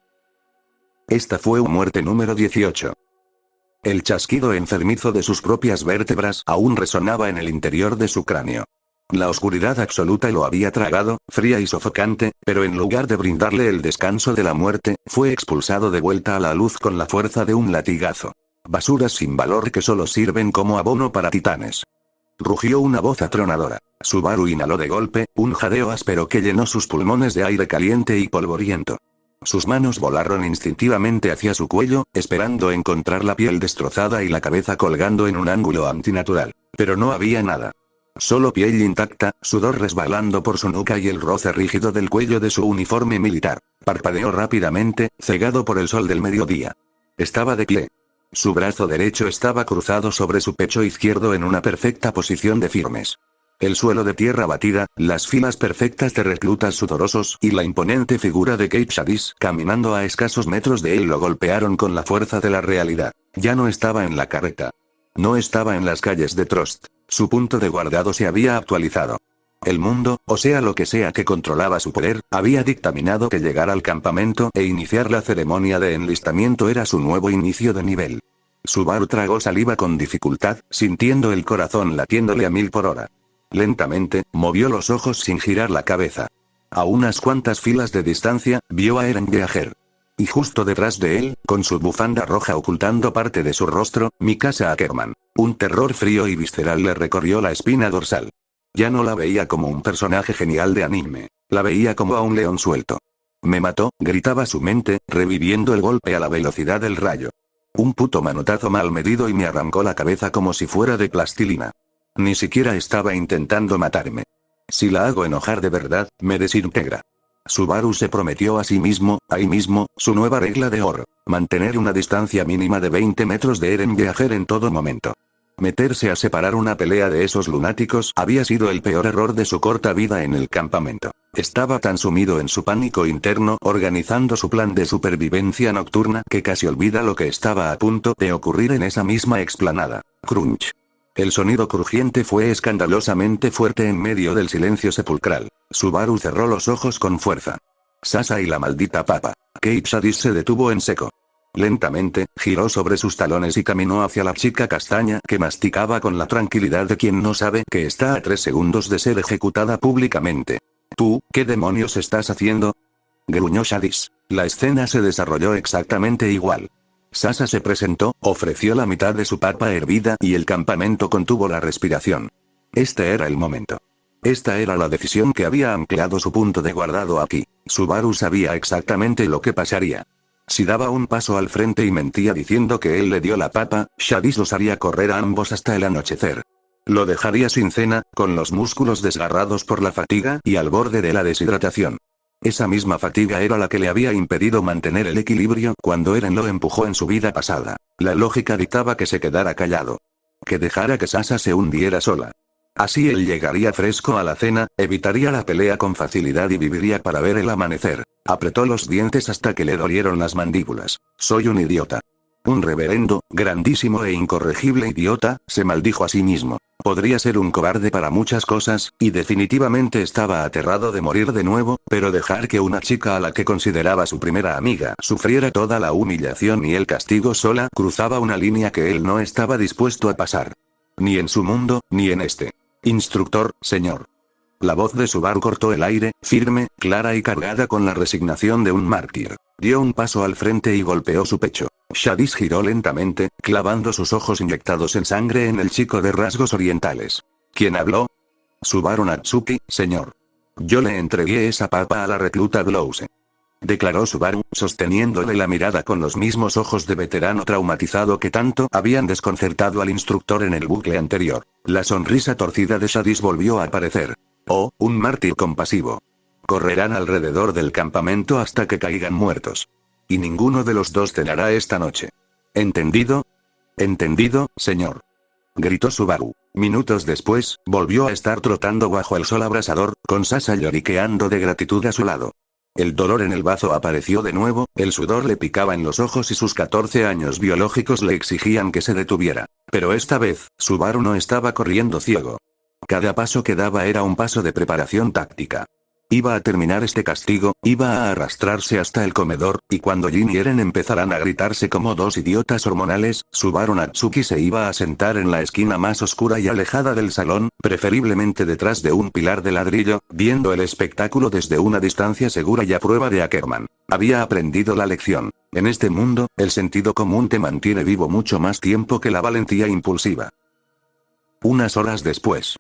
Esta fue su muerte número 18. El chasquido enfermizo de sus propias vértebras aún resonaba en el interior de su cráneo. La oscuridad absoluta lo había tragado, fría y sofocante, pero en lugar de brindarle el descanso de la muerte, fue expulsado de vuelta a la luz con la fuerza de un latigazo. Basuras sin valor que solo sirven como abono para titanes. Rugió una voz atronadora. Subaru inhaló de golpe, un jadeo áspero que llenó sus pulmones de aire caliente y polvoriento. Sus manos volaron instintivamente hacia su cuello, esperando encontrar la piel destrozada y la cabeza colgando en un ángulo antinatural. Pero no había nada. Solo piel intacta, sudor resbalando por su nuca y el roce rígido del cuello de su uniforme militar. Parpadeó rápidamente, cegado por el sol del mediodía. Estaba de pie. Su brazo derecho estaba cruzado sobre su pecho izquierdo en una perfecta posición de firmes. El suelo de tierra batida, las filas perfectas de reclutas sudorosos y la imponente figura de Kate Shadis caminando a escasos metros de él lo golpearon con la fuerza de la realidad. Ya no estaba en la carreta. No estaba en las calles de Trost. Su punto de guardado se había actualizado. El mundo, o sea lo que sea que controlaba su poder, había dictaminado que llegar al campamento e iniciar la ceremonia de enlistamiento era su nuevo inicio de nivel. Subaru tragó saliva con dificultad, sintiendo el corazón latiéndole a 1000 por hora. Lentamente, movió los ojos sin girar la cabeza. A unas cuantas filas de distancia, vio a Eren Yeager. Y justo detrás de él, con su bufanda roja ocultando parte de su rostro, Mikasa Ackerman. Un terror frío y visceral le recorrió la espina dorsal. Ya no la veía como un personaje genial de anime. La veía como a un león suelto. Me mató, gritaba su mente, reviviendo el golpe a la velocidad del rayo. Un puto manotazo mal medido y me arrancó la cabeza como si fuera de plastilina. Ni siquiera estaba intentando matarme. Si la hago enojar de verdad, me desintegra. Subaru se prometió a sí mismo, ahí mismo, su nueva regla de oro. Mantener una distancia mínima de 20 metros de Eren Yeager en todo momento. Meterse a separar una pelea de esos lunáticos había sido el peor error de su corta vida en el campamento. Estaba tan sumido en su pánico interno, organizando su plan de supervivencia nocturna, que casi olvida lo que estaba a punto de ocurrir en esa misma explanada. Crunch. El sonido crujiente fue escandalosamente fuerte en medio del silencio sepulcral. Subaru cerró los ojos con fuerza. Sasa y la maldita papa. Kate Shadis se detuvo en seco. Lentamente, giró sobre sus talones y caminó hacia la chica castaña que masticaba con la tranquilidad de quien no sabe que está a 3 segundos de ser ejecutada públicamente. ¿Tú, qué demonios estás haciendo? Gruñó Shadis. La escena se desarrolló exactamente igual. Sasa se presentó, ofreció la mitad de su papa hervida y el campamento contuvo la respiración. Este era el momento. Esta era la decisión que había anclado su punto de guardado aquí. Subaru sabía exactamente lo que pasaría. Si daba un paso al frente y mentía diciendo que él le dio la papa, Shadis los haría correr a ambos hasta el anochecer. Lo dejaría sin cena, con los músculos desgarrados por la fatiga y al borde de la deshidratación. Esa misma fatiga era la que le había impedido mantener el equilibrio cuando Eren lo empujó en su vida pasada. La lógica dictaba que se quedara callado. Que dejara que Sasa se hundiera sola. Así él llegaría fresco a la cena, evitaría la pelea con facilidad y viviría para ver el amanecer. Apretó los dientes hasta que le dolieron las mandíbulas. Soy un idiota. Un reverendo, grandísimo e incorregible idiota, se maldijo a sí mismo. Podría ser un cobarde para muchas cosas, y definitivamente estaba aterrado de morir de nuevo, pero dejar que una chica a la que consideraba su primera amiga sufriera toda la humillación y el castigo sola cruzaba una línea que él no estaba dispuesto a pasar. Ni en su mundo, ni en este. Instructor, señor. La voz de Subaru cortó el aire, firme, clara y cargada con la resignación de un mártir. Dio un paso al frente y golpeó su pecho. Shadis giró lentamente, clavando sus ojos inyectados en sangre en el chico de rasgos orientales. ¿Quién habló? Subaru Natsuki, señor. Yo le entregué esa papa a la recluta Blouse. Declaró Subaru, sosteniéndole la mirada con los mismos ojos de veterano traumatizado que tanto habían desconcertado al instructor en el bucle anterior. La sonrisa torcida de Shadis volvió a aparecer. Oh, un mártir compasivo. Correrán alrededor del campamento hasta que caigan muertos. Y ninguno de los dos cenará esta noche. ¿Entendido? Entendido, señor. Gritó Subaru. Minutos después, volvió a estar trotando bajo el sol abrasador, con Sasha lloriqueando de gratitud a su lado. El dolor en el bazo apareció de nuevo, el sudor le picaba en los ojos y sus 14 años biológicos le exigían que se detuviera. Pero esta vez, Subaru no estaba corriendo ciego. Cada paso que daba era un paso de preparación táctica. Iba a terminar este castigo, iba a arrastrarse hasta el comedor, y cuando Jin y Eren empezaran a gritarse como dos idiotas hormonales, Subaru Natsuki se iba a sentar en la esquina más oscura y alejada del salón, preferiblemente detrás de un pilar de ladrillo, viendo el espectáculo desde una distancia segura y a prueba de Ackerman. Había aprendido la lección. En este mundo, el sentido común te mantiene vivo mucho más tiempo que la valentía impulsiva. Unas horas después.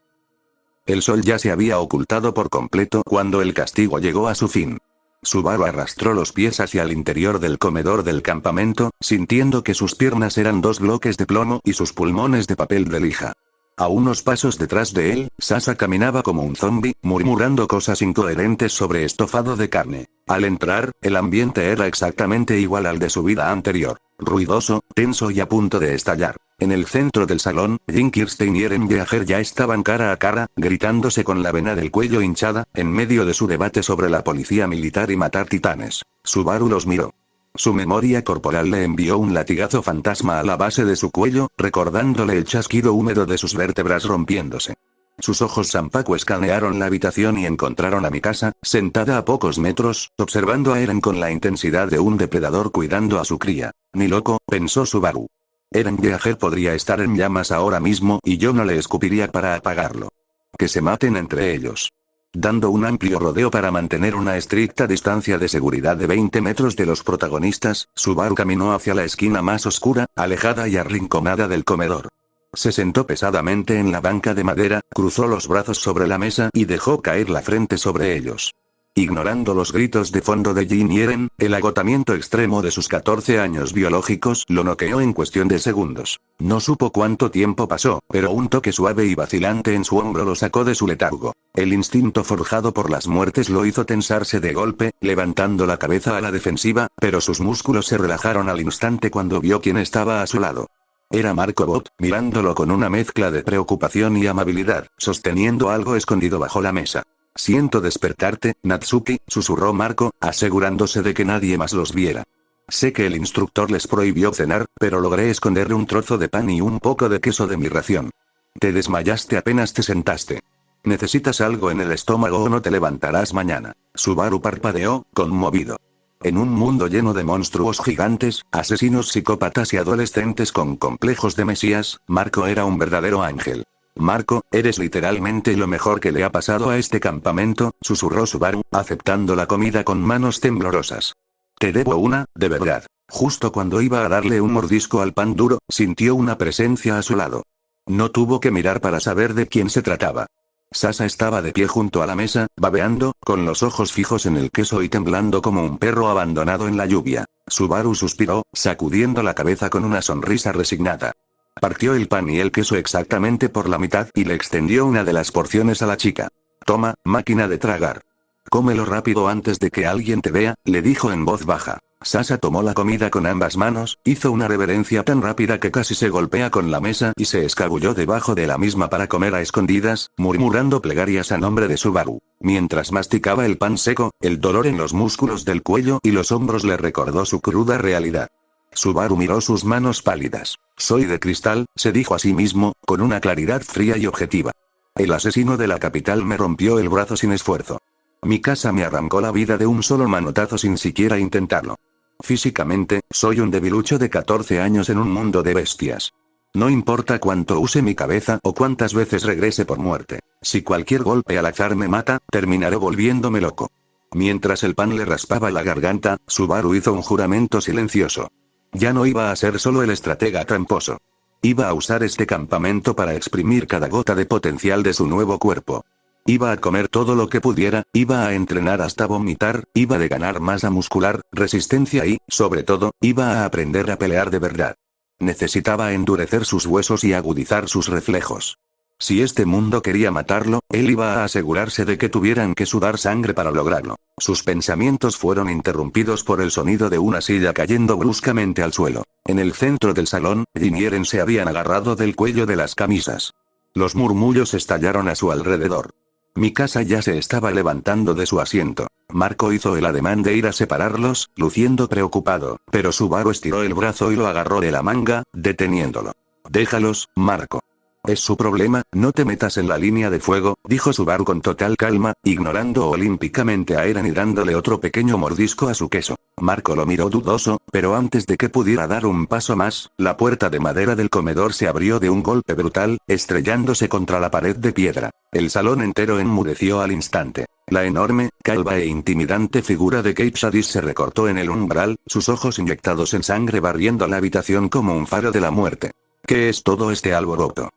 El sol ya se había ocultado por completo cuando el castigo llegó a su fin. Subaru arrastró los pies hacia el interior del comedor del campamento, sintiendo que sus piernas eran dos bloques de plomo y sus pulmones de papel de lija. A unos pasos detrás de él, Sasha caminaba como un zombi, murmurando cosas incoherentes sobre estofado de carne. Al entrar, el ambiente era exactamente igual al de su vida anterior. Ruidoso, tenso y a punto de estallar. En el centro del salón, Jin, Kirstein y Eren Yeager ya estaban cara a cara, gritándose con la vena del cuello hinchada, en medio de su debate sobre la policía militar y matar titanes. Subaru los miró. Su memoria corporal le envió un latigazo fantasma a la base de su cuello, recordándole el chasquido húmedo de sus vértebras rompiéndose. Sus ojos Sanpaku escanearon la habitación y encontraron a Mikasa, sentada a pocos metros, observando a Eren con la intensidad de un depredador cuidando a su cría. Ni loco, pensó Subaru. Eren Yeager podría estar en llamas ahora mismo y yo no le escupiría para apagarlo. Que se maten entre ellos. Dando un amplio rodeo para mantener una estricta distancia de seguridad de 20 metros de los protagonistas, Subaru caminó hacia la esquina más oscura, alejada y arrinconada del comedor. Se sentó pesadamente en la banca de madera, cruzó los brazos sobre la mesa y dejó caer la frente sobre ellos. Ignorando los gritos de fondo de Jin y Eren, el agotamiento extremo de sus 14 años biológicos lo noqueó en cuestión de segundos. No supo cuánto tiempo pasó, pero un toque suave y vacilante en su hombro lo sacó de su letargo. El instinto forjado por las muertes lo hizo tensarse de golpe, levantando la cabeza a la defensiva, pero sus músculos se relajaron al instante cuando vio quién estaba a su lado. Era Marco Bot, mirándolo con una mezcla de preocupación y amabilidad, sosteniendo algo escondido bajo la mesa. «Siento despertarte, Natsuki», susurró Marco, asegurándose de que nadie más los viera. «Sé que el instructor les prohibió cenar, pero logré esconderle un trozo de pan y un poco de queso de mi ración. Te desmayaste apenas te sentaste. ¿Necesitas algo en el estómago o no te levantarás mañana?» Subaru parpadeó, conmovido. En un mundo lleno de monstruos gigantes, asesinos psicópatas y adolescentes con complejos de mesías, Marco era un verdadero ángel. «Marco, eres literalmente lo mejor que le ha pasado a este campamento», susurró Subaru, aceptando la comida con manos temblorosas. «Te debo una, de verdad». Justo cuando iba a darle un mordisco al pan duro, sintió una presencia a su lado. No tuvo que mirar para saber de quién se trataba. Sasha estaba de pie junto a la mesa, babeando, con los ojos fijos en el queso y temblando como un perro abandonado en la lluvia. Subaru suspiró, sacudiendo la cabeza con una sonrisa resignada. Partió el pan y el queso exactamente por la mitad y le extendió una de las porciones a la chica. «Toma, máquina de tragar. Cómelo rápido antes de que alguien te vea», le dijo en voz baja. Sasha tomó la comida con ambas manos, hizo una reverencia tan rápida que casi se golpea con la mesa y se escabulló debajo de la misma para comer a escondidas, murmurando plegarias a nombre de Subaru. Mientras masticaba el pan seco, el dolor en los músculos del cuello y los hombros le recordó su cruda realidad. Subaru miró sus manos pálidas. «Soy de cristal», se dijo a sí mismo, con una claridad fría y objetiva. «El asesino de la capital me rompió el brazo sin esfuerzo. Mikasa me arrancó la vida de un solo manotazo sin siquiera intentarlo. Físicamente, soy un debilucho de 14 años en un mundo de bestias. No importa cuánto use mi cabeza o cuántas veces regrese por muerte. Si cualquier golpe al azar me mata, terminaré volviéndome loco». Mientras el pan le raspaba la garganta, Subaru hizo un juramento silencioso. Ya no iba a ser solo el estratega tramposo. Iba a usar este campamento para exprimir cada gota de potencial de su nuevo cuerpo. Iba a comer todo lo que pudiera, iba a entrenar hasta vomitar, iba a ganar masa muscular, resistencia y, sobre todo, iba a aprender a pelear de verdad. Necesitaba endurecer sus huesos y agudizar sus reflejos. Si este mundo quería matarlo, él iba a asegurarse de que tuvieran que sudar sangre para lograrlo. Sus pensamientos fueron interrumpidos por el sonido de una silla cayendo bruscamente al suelo. En el centro del salón, Jin y Eren se habían agarrado del cuello de las camisas. Los murmullos estallaron a su alrededor. Mikasa ya se estaba levantando de su asiento. Marco hizo el ademán de ir a separarlos, luciendo preocupado, pero Subaru estiró el brazo y lo agarró de la manga, deteniéndolo. «Déjalos, Marco. Es su problema, no te metas en la línea de fuego», dijo Subaru con total calma, ignorando olímpicamente a Eren y dándole otro pequeño mordisco a su queso. Marco lo miró dudoso, pero antes de que pudiera dar un paso más, la puerta de madera del comedor se abrió de un golpe brutal, estrellándose contra la pared de piedra. El salón entero enmudeció al instante. La enorme, calva e intimidante figura de Cape Shadis se recortó en el umbral, sus ojos inyectados en sangre barriendo la habitación como un faro de la muerte. «¿Qué es todo este alboroto?»,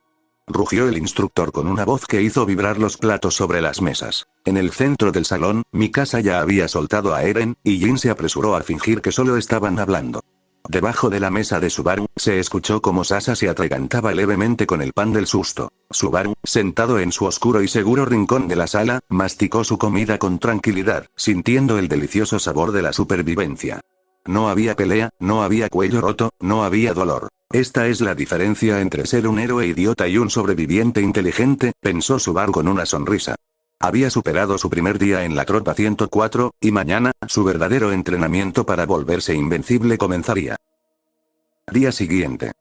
rugió el instructor con una voz que hizo vibrar los platos sobre las mesas. En el centro del salón, Mikasa ya había soltado a Eren, y Jin se apresuró a fingir que solo estaban hablando. Debajo de la mesa de Subaru, se escuchó como Sasa se atragantaba levemente con el pan del susto. Subaru, sentado en su oscuro y seguro rincón de la sala, masticó su comida con tranquilidad, sintiendo el delicioso sabor de la supervivencia. No había pelea, no había cuello roto, no había dolor. Esta es la diferencia entre ser un héroe idiota y un sobreviviente inteligente, pensó Subaru con una sonrisa. Había superado su primer día en la Tropa 104, y mañana, su verdadero entrenamiento para volverse invencible comenzaría. Día siguiente.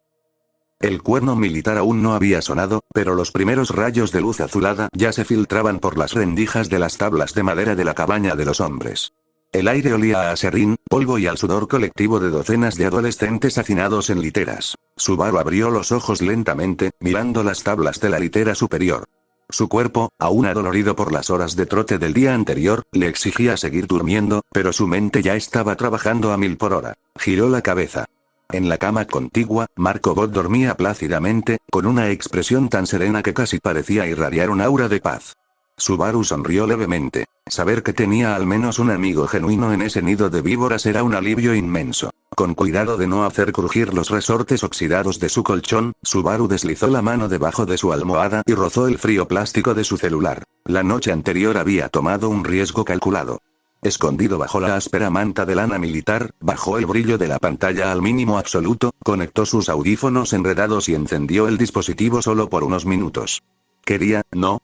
El cuerno militar aún no había sonado, pero los primeros rayos de luz azulada ya se filtraban por las rendijas de las tablas de madera de la cabaña de los hombres. El aire olía a serrín, polvo y al sudor colectivo de docenas de adolescentes hacinados en literas. Subaru abrió los ojos lentamente, mirando las tablas de la litera superior. Su cuerpo, aún adolorido por las horas de trote del día anterior, le exigía seguir durmiendo, pero su mente ya estaba trabajando a 1000 por hora. Giró la cabeza. En la cama contigua, Marco Bot dormía plácidamente, con una expresión tan serena que casi parecía irradiar un aura de paz. Subaru sonrió levemente. Saber que tenía al menos un amigo genuino en ese nido de víboras era un alivio inmenso. Con cuidado de no hacer crujir los resortes oxidados de su colchón, Subaru deslizó la mano debajo de su almohada y rozó el frío plástico de su celular. La noche anterior había tomado un riesgo calculado. Escondido bajo la áspera manta de lana militar, bajó el brillo de la pantalla al mínimo absoluto, conectó sus audífonos enredados y encendió el dispositivo solo por unos minutos.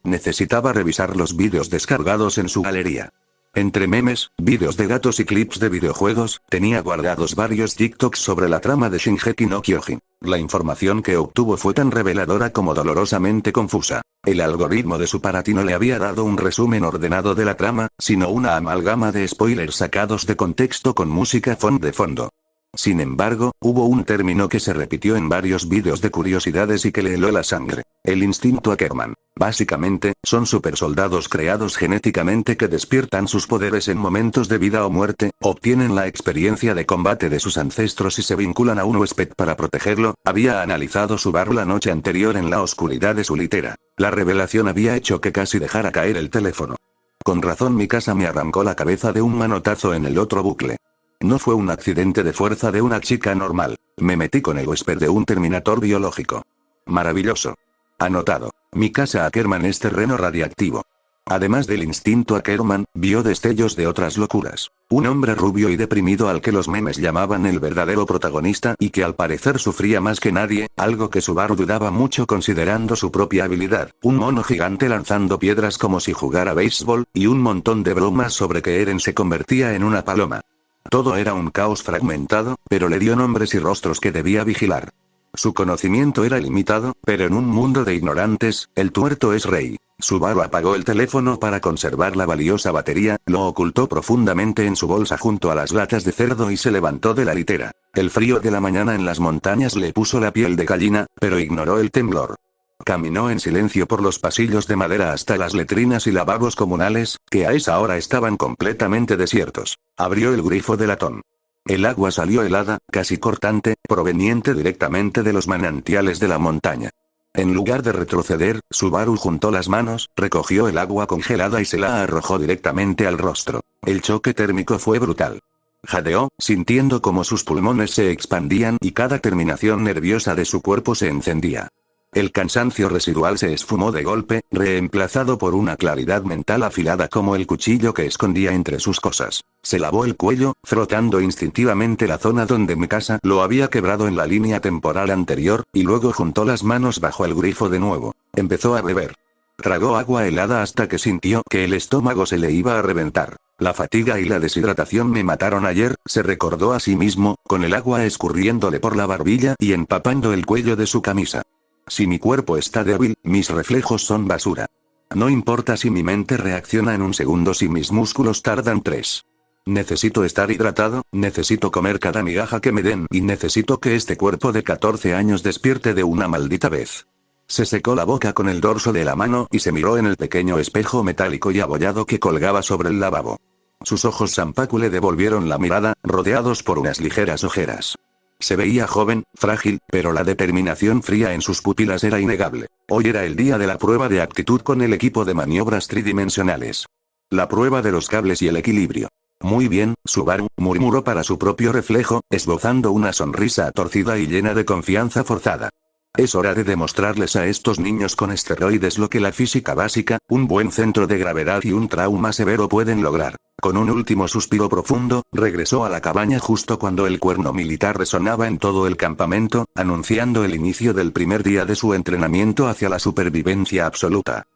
Necesitaba revisar los vídeos descargados en su galería. Entre memes, vídeos de gatos y clips de videojuegos, tenía guardados varios TikToks sobre la trama de Shingeki no Kyojin. La información que obtuvo fue tan reveladora como dolorosamente confusa. El algoritmo de su Parati no le había dado un resumen ordenado de la trama, sino una amalgama de spoilers sacados de contexto con música de fondo. Sin embargo, hubo un término que se repitió en varios vídeos de curiosidades y que le heló la sangre. El instinto Ackerman. Básicamente, son supersoldados creados genéticamente que despiertan sus poderes en momentos de vida o muerte, obtienen la experiencia de combate de sus ancestros y se vinculan a un huésped para protegerlo. Había analizado Subaru la noche anterior en la oscuridad de su litera. La revelación había hecho que casi dejara caer el teléfono. Con razón Mikasa me arrancó la cabeza de un manotazo en el otro bucle. No fue un accidente de fuerza de una chica normal. Me metí con el huésped de un terminator biológico. Maravilloso. Anotado. Mikasa Ackerman es terreno radiactivo. Además del instinto Ackerman, vio destellos de otras locuras. Un hombre rubio y deprimido al que los memes llamaban el verdadero protagonista y que al parecer sufría más que nadie, algo que Subaru dudaba mucho considerando su propia habilidad. Un mono gigante lanzando piedras como si jugara béisbol, y un montón de bromas sobre que Eren se convertía en una paloma. Todo era un caos fragmentado, pero le dio nombres y rostros que debía vigilar. Su conocimiento era limitado, pero en un mundo de ignorantes, el tuerto es rey. Subaru apagó el teléfono para conservar la valiosa batería, lo ocultó profundamente en su bolsa junto a las latas de cerdo y se levantó de la litera. El frío de la mañana en las montañas le puso la piel de gallina, pero ignoró el temblor. Caminó en silencio por los pasillos de madera hasta las letrinas y lavabos comunales, que a esa hora estaban completamente desiertos. Abrió el grifo de latón. El agua salió helada, casi cortante, proveniente directamente de los manantiales de la montaña. En lugar de retroceder, Subaru juntó las manos, recogió el agua congelada y se la arrojó directamente al rostro. El choque térmico fue brutal. Jadeó, sintiendo como sus pulmones se expandían y cada terminación nerviosa de su cuerpo se encendía. El cansancio residual se esfumó de golpe, reemplazado por una claridad mental afilada como el cuchillo que escondía entre sus cosas. Se lavó el cuello, frotando instintivamente la zona donde Mikasa lo había quebrado en la línea temporal anterior, y luego juntó las manos bajo el grifo de nuevo. Empezó a beber. Tragó agua helada hasta que sintió que el estómago se le iba a reventar. La fatiga y la deshidratación me mataron ayer, se recordó a sí mismo, con el agua escurriéndole por la barbilla y empapando el cuello de su camisa. Si mi cuerpo está débil, mis reflejos son basura. No importa si mi mente reacciona en un segundo si mis músculos tardan 3. Necesito estar hidratado, necesito comer cada migaja que me den y necesito que este cuerpo de 14 años despierte de una maldita vez. Se secó la boca con el dorso de la mano y se miró en el pequeño espejo metálico y abollado que colgaba sobre el lavabo. Sus ojos Zanpaku le devolvieron la mirada, rodeados por unas ligeras ojeras. Se veía joven, frágil, pero la determinación fría en sus pupilas era innegable. Hoy era el día de la prueba de actitud con el equipo de maniobras tridimensionales. La prueba de los cables y el equilibrio. Muy bien, Subaru, murmuró para su propio reflejo, esbozando una sonrisa torcida y llena de confianza forzada. Es hora de demostrarles a estos niños con esteroides lo que la física básica, un buen centro de gravedad y un trauma severo pueden lograr. Con un último suspiro profundo, regresó a la cabaña justo cuando el cuerno militar resonaba en todo el campamento, anunciando el inicio del primer día de su entrenamiento hacia la supervivencia absoluta.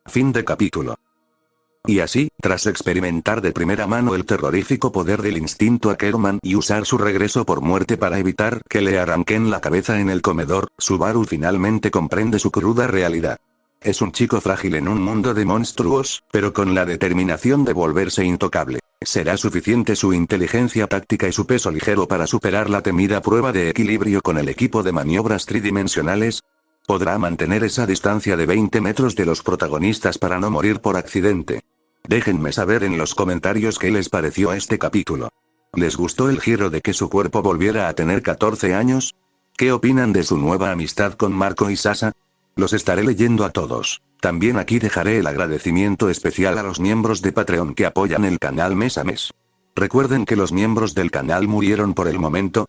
Fin de capítulo. Y así, tras experimentar de primera mano el terrorífico poder del instinto Ackerman y usar su regreso por muerte para evitar que le arranquen la cabeza en el comedor, Subaru finalmente comprende su cruda realidad. Es un chico frágil en un mundo de monstruos, pero con la determinación de volverse intocable. ¿Será suficiente su inteligencia táctica y su peso ligero para superar la temida prueba de equilibrio con el equipo de maniobras tridimensionales? ¿Podrá mantener esa distancia de 20 metros de los protagonistas para no morir por accidente? Déjenme saber en los comentarios qué les pareció este capítulo. ¿Les gustó el giro de que su cuerpo volviera a tener 14 años? ¿Qué opinan de su nueva amistad con Marco y Sasa? Los estaré leyendo a todos. También aquí dejaré el agradecimiento especial a los miembros de Patreon que apoyan el canal mes a mes. Recuerden que los miembros del canal murieron por el momento,